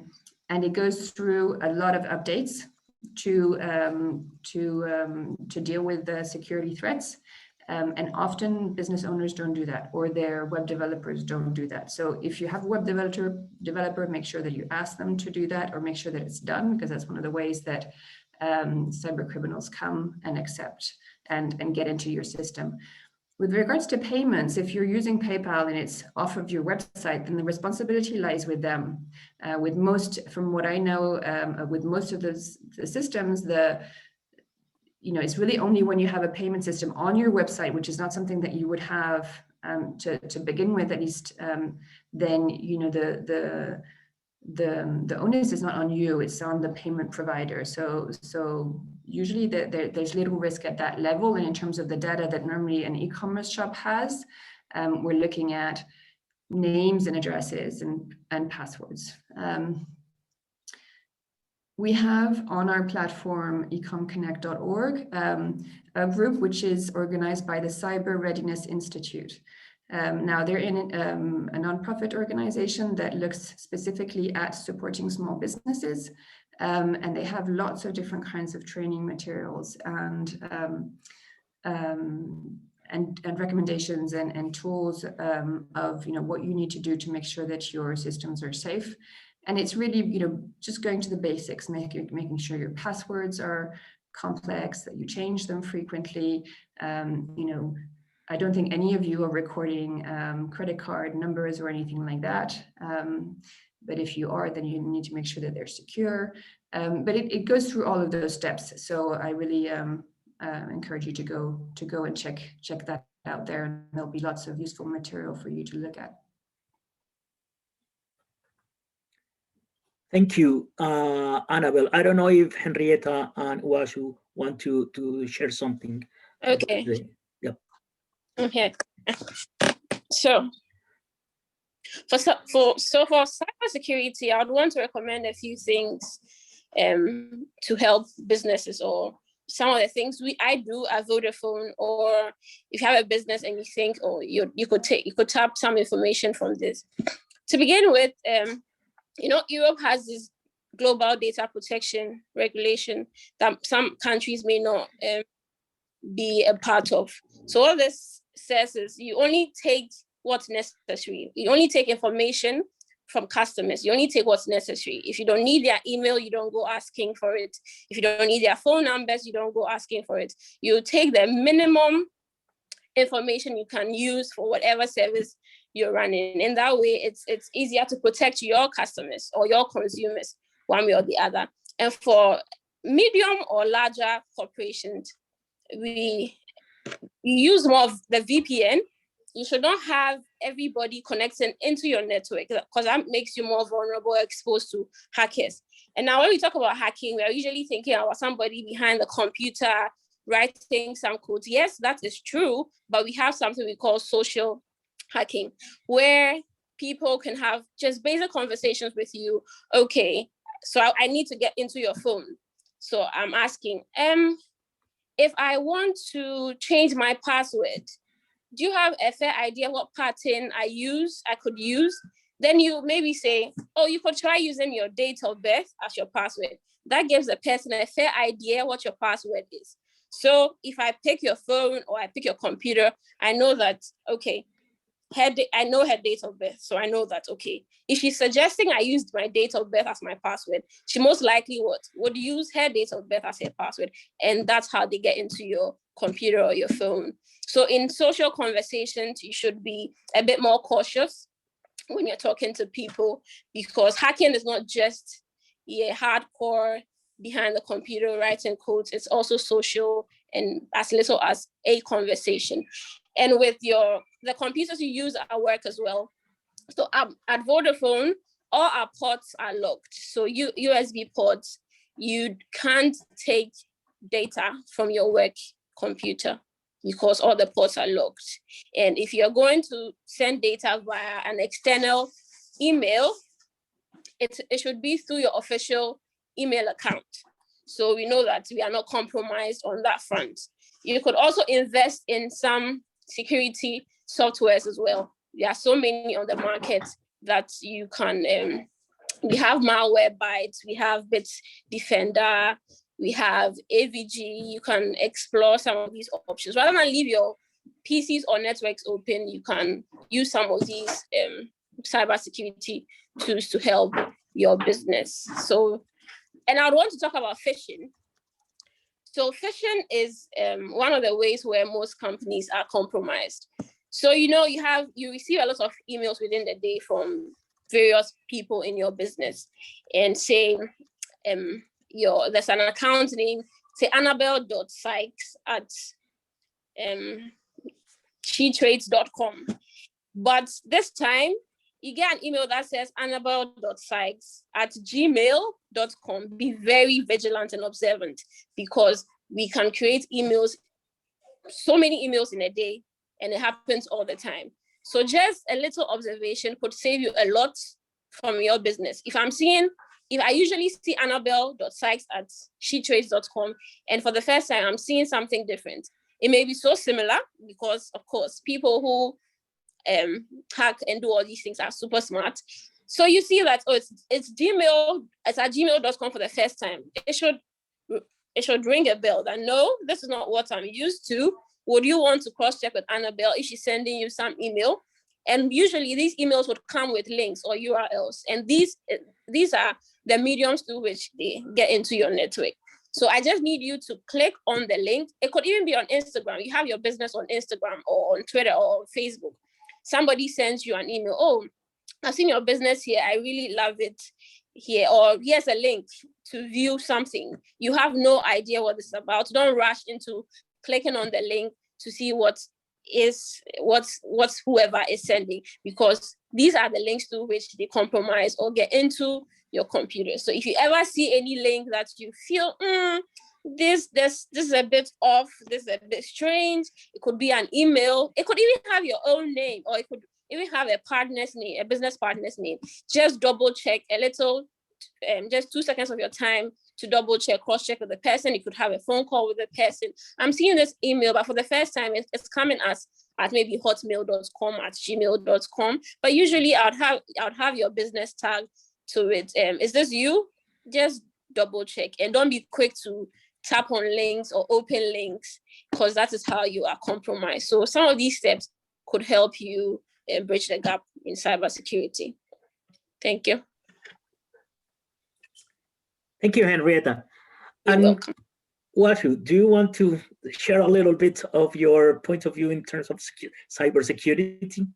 it goes through a lot of updates to deal with the security threats. And often business owners don't do that, or their web developers don't do that. So if you have a web developer, make sure that you ask them to do that, or make sure that it's done, because that's one of the ways that cyber criminals come and accept and get into your system. With regards to payments, if you're using PayPal and it's off of your website, then the responsibility lies with them. With most, from what I know, with most of the systems, it's really only when you have a payment system on your website, which is not something that you would have to begin with, at least, then the onus is not on you, it's on the payment provider. So usually there's little risk at that level. And in terms of the data that normally an e-commerce shop has, we're looking at names and addresses and passwords. We have on our platform, ecomconnect.org, a group which is organized by the Cyber Readiness Institute. Now they're in a nonprofit organization that looks specifically at supporting small businesses, and they have lots of different kinds of training materials and recommendations and tools of what you need to do to make sure that your systems are safe. And it's really just going to the basics, making sure your passwords are complex, that you change them frequently. I don't think any of you are recording credit card numbers or anything like that. But if you are, then you need to make sure that they're secure. But it goes through all of those steps. So I really encourage you to go and check that out there, and there'll be lots of useful material for you to look at. Thank you, Annabelle. I don't know if Henrietta and Washu want to share something. Okay. Yep. Okay. So for cybersecurity, I would want to recommend a few things to help businesses, or some of the things I do at Vodafone, or if you have a business and you think, oh, you could tap some information from this. To begin with, Europe has this global data protection regulation that some countries may not be a part of. So all this says is you only take what's necessary. You only take information from customers. You only take what's necessary. If you don't need their email, you don't go asking for it. If you don't need their phone numbers, you don't go asking for it. You take the minimum information you can use for whatever service you're running. In that way, it's easier to protect your customers or your consumers one way or the other. And for medium or larger corporations, we use more of the VPN. You should not have everybody connecting into your network, because that makes you more vulnerable, exposed to hackers. And now when we talk about hacking, we're usually thinking about somebody behind the computer writing some code. Yes, that is true, but we have something we call social hacking, where people can have just basic conversations with you. Okay, so I need to get into your phone. So I'm asking, if I want to change my password, do you have a fair idea what pattern I could use? Then you maybe say, oh, you could try using your date of birth as your password. That gives the person a fair idea what your password is. So if I pick your phone or I pick your computer, I know that, okay, I know her date of birth. So I know that, okay, if she's suggesting I used my date of birth as my password, she most likely would use her date of birth as her password. And that's how they get into your computer or your phone. So in social conversations, you should be a bit more cautious when you're talking to people, because hacking is not just hardcore behind the computer writing codes. It's also social and as little as a conversation. And with the computers you use at work as well. So at Vodafone, all our ports are locked. So USB ports, you can't take data from your work computer because all the ports are locked. And if you're going to send data via an external email, it should be through your official email account. So we know that we are not compromised on that front. You could also invest in some security softwares as well. There are so many on the market that you can, we have Malwarebytes, we have Bitdefender, we have AVG. You can explore some of these options. Rather than leave your PCs or networks open, you can use some of these cybersecurity tools to help your business. So, and I would want to talk about phishing. So phishing is one of the ways where most companies are compromised. So, you receive a lot of emails within the day from various people in your business and saying, there's an account name, say annabelle.sykes at SheTrades.com. But this time, you get an email that says annabelle.sykes at gmail.com. Be very vigilant and observant, because we can create emails, so many emails in a day, and it happens all the time. So just a little observation could save you a lot from your business. If I usually see annabelle.sykes at SheTrades.com, and for the first time, I'm seeing something different. It may be so similar because, of course, people who hack and do all these things are super smart. So you see that, it's Gmail, it's at gmail.com for the first time. It should ring a bell that, no, this is not what I'm used to. Would you want to cross-check with Annabelle if she's sending you some email? And usually these emails would come with links or URLs. And these are the mediums through which they get into your network. So I just need you to click on the link. It could even be on Instagram. You have your business on Instagram or on Twitter or on Facebook. Somebody sends you an email. Oh, I've seen your business here. I really love it here. Or here's a link to view something. You have no idea what it's about. Don't rush into clicking on the link to see what's whoever is sending, because these are the links through which they compromise or get into your computer. So if you ever see any link that you feel this is a bit off, this is a bit strange, it could be an email, it could even have your own name, or it could even have a partner's name, a business partner's name. Just double check a little, just 2 seconds of your time to double check, cross check with the person. You could have a phone call with the person. I'm seeing this email, but for the first time, it's coming at maybe hotmail.com, at gmail.com. But usually I would have your business tag to it. Is this you? Just double check, and don't be quick to tap on links or open links, because that is how you are compromised. So some of these steps could help you bridge the gap in cybersecurity. Thank you. Thank you, Henrietta. You're welcome. Washu, do you want to share a little bit of your point of view in terms of cybersecurity?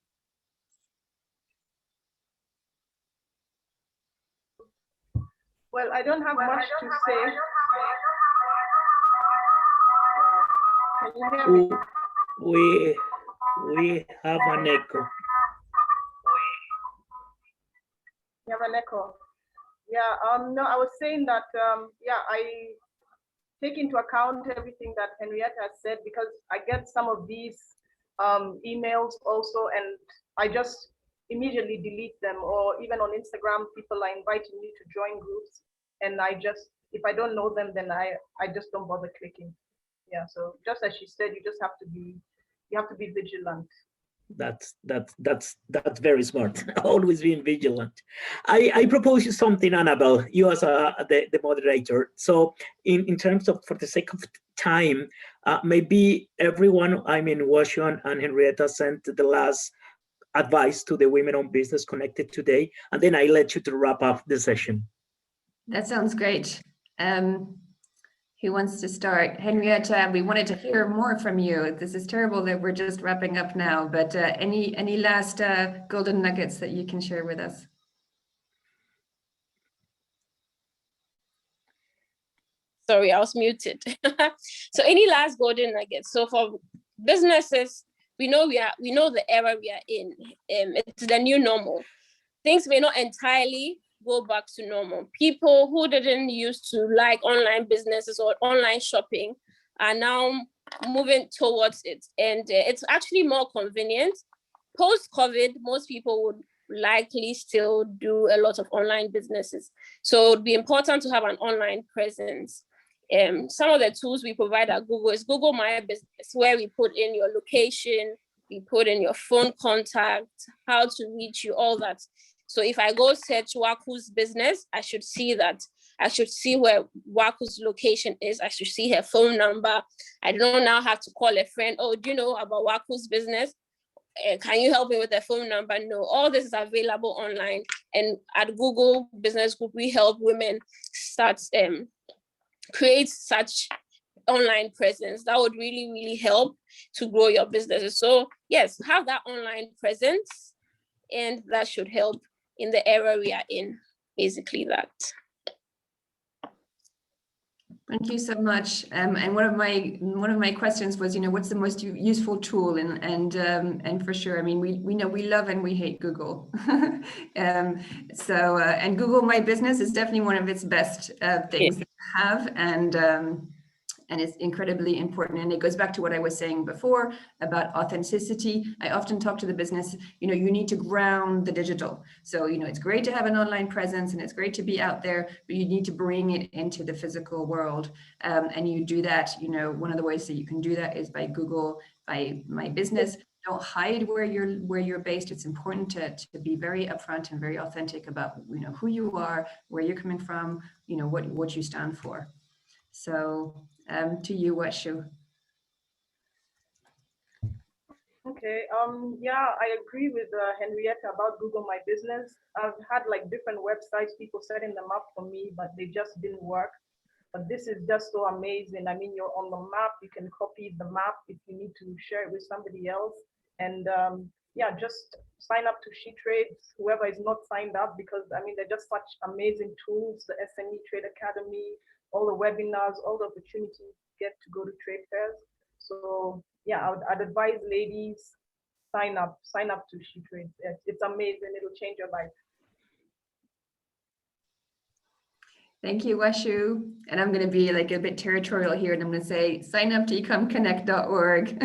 Well, I don't have much to say. Can you hear me? We have an echo. You have an echo. Yeah, no, I was saying that, I take into account everything that Henrietta has said, because I get some of these emails also, and I just immediately delete them. Or even on Instagram, people are inviting me to join groups, and if I don't know them, then I just don't bother clicking. Yeah, so just as she said, you have to be vigilant. That's very smart. Always being vigilant. I propose you something, Annabelle, you as the moderator. So in terms of, for the sake of time, maybe everyone, Washu and Henrietta, sent the last advice to the women on business connected today, and then I let you to wrap up the session. That sounds great. Who wants to start? Henrietta, we wanted to hear more from you. This is terrible that we're just wrapping up now, but any last golden nuggets that you can share with us? Sorry, I was muted. So any last golden nuggets? So for businesses, we know the era we are in. It's the new normal. Things may not entirely go back to normal. People who didn't used to like online businesses or online shopping are now moving towards it. And it's actually more convenient. Post-COVID, most people would likely still do a lot of online businesses. So it would be important to have an online presence. Some of the tools we provide at Google is Google My Business, where we put in your location, we put in your phone contact, how to reach you, all that. So if I go search Waku's business, I should see where Waku's location is. I should see her phone number. I don't now have to call a friend. Oh, do you know about Waku's business? Can you help me with the phone number? No, all this is available online. And at Google Business Group, we help women start create such online presence. That would really, really help to grow your businesses. So yes, have that online presence, and that should help in the era we are in. Basically that. Thank you so much. And one of my questions was, what's the most useful tool? And for sure, I mean, we know we love and we hate Google. And Google My Business is definitely one of its best things to have, and it's incredibly important. And it goes back to what I was saying before about authenticity. I often talk to the business, you need to ground the digital. So, it's great to have an online presence and it's great to be out there, but you need to bring it into the physical world. And you do that, one of the ways that you can do that is by Google My Business. Don't hide where you're based. It's important to be very upfront and very authentic about, who you are, where you're coming from, what you stand for. So to you, Washu. Okay, yeah, I agree with Henrietta about Google My Business. I've had like different websites, people setting them up for me, but they just didn't work. But this is just so amazing. I mean, you're on the map, you can copy the map if you need to share it with somebody else. And yeah, just sign up to SheTrades, whoever is not signed up, because I mean, they're just such amazing tools, the SME Trade Academy, all the webinars, all the opportunities you get to go to trade fairs. So yeah, I'd advise ladies, sign up to SheTrades. It's amazing, it'll change your life. Thank you, Washu. And I'm going to be like a bit territorial here, and I'm going to say sign up to ecomconnect.org,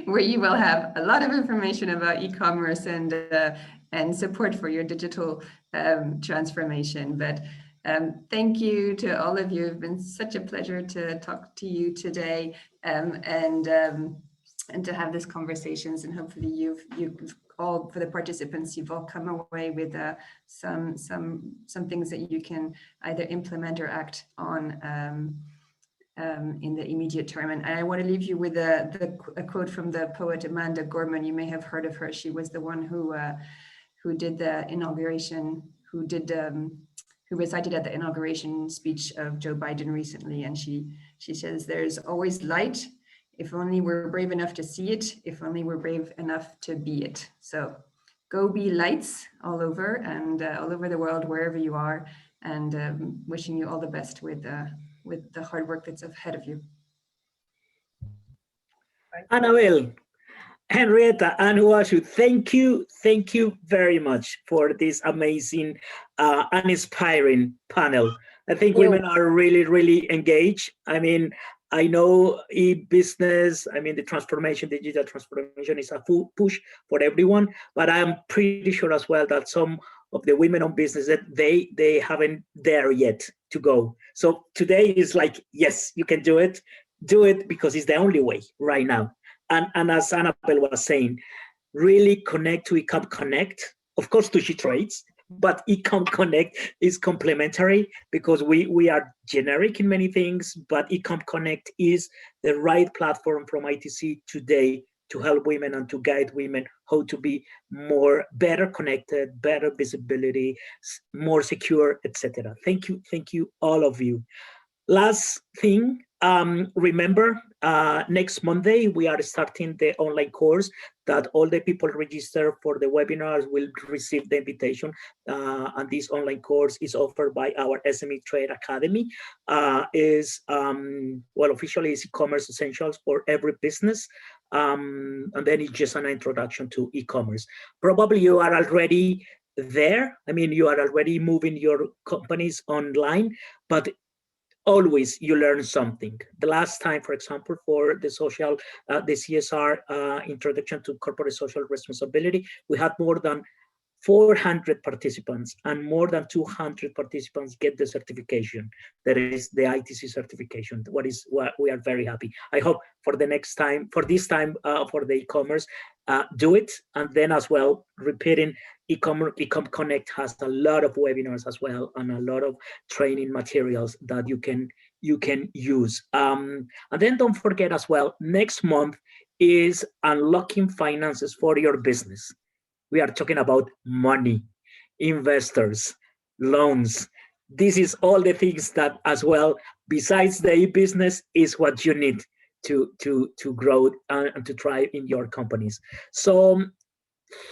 where you will have a lot of information about e-commerce and support for your digital transformation. But thank you to all of you. It's been such a pleasure to talk to you today, and to have these conversations. And hopefully you've all, for the participants, you've all come away with some things that you can either implement or act on in the immediate term. And I want to leave you with a quote from the poet Amanda Gorman. You may have heard of her. She was the one who did the inauguration, who recited at the inauguration speech of Joe Biden recently. And she says, "There's always light, if only we're brave enough to see it, if only we're brave enough to be it." So go be lights all over, and all over the world, wherever you are, and wishing you all the best with the hard work that's ahead of you. Annabelle, Henrietta, and Washu, thank you very much for this amazing and inspiring panel. I think women are really, really engaged. I mean, I know e-business, I mean, the digital transformation is a full push for everyone, but I'm pretty sure as well that some of the women-owned businesses, that they haven't there yet to go. So today is like, yes, you can do it because it's the only way right now. And as Annabelle was saying, really connect to Ecom Connect, of course to SheTrades, but Ecom Connect is complementary because we are generic in many things, but Ecom Connect is the right platform from ITC today to help women and to guide women how to be better connected, better visibility, more secure, etc. Thank you, all of you. Last thing, remember, next Monday, we are starting the online course that all the people registered for the webinars will receive the invitation. And this online course is offered by our SME Trade Academy. Officially is e-commerce essentials for every business. And then it's just an introduction to e-commerce. Probably you are already there. I mean, you are already moving your companies online, but always you learn something. The last time, for example, for the CSR introduction to corporate social responsibility, we had more than 400 participants, and more than 200 participants get the certification. That is the ITC certification. What we are very happy. I hope for the next time, for this time, for the e-commerce, do it. And then as well, repeating, Ecom Connect has a lot of webinars as well, and a lot of training materials that you can use. And then don't forget as well, next month is unlocking finances for your business. We are talking about money, investors, loans, this is all the things that as well, besides the e-business, is what you need to grow and to thrive in your companies. So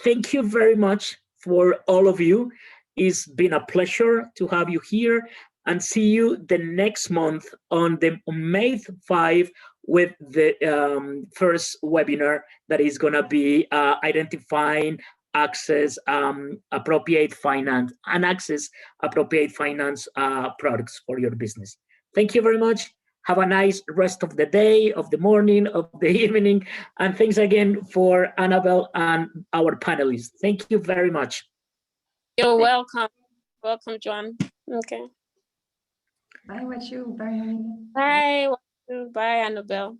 thank you very much for all of you. It's been a pleasure to have you here, and see you the next month on May 5 with the first webinar that is going to be identifying access appropriate finance and access appropriate finance products for your business. Thank you very much. Have a nice rest of the day, of the morning, of the evening, and thanks again for Annabelle and our panelists. Thank you very much. You're welcome. Welcome, Joan. Okay. Bye, Wachu. Bye, Anita. Bye. Bye, Annabelle.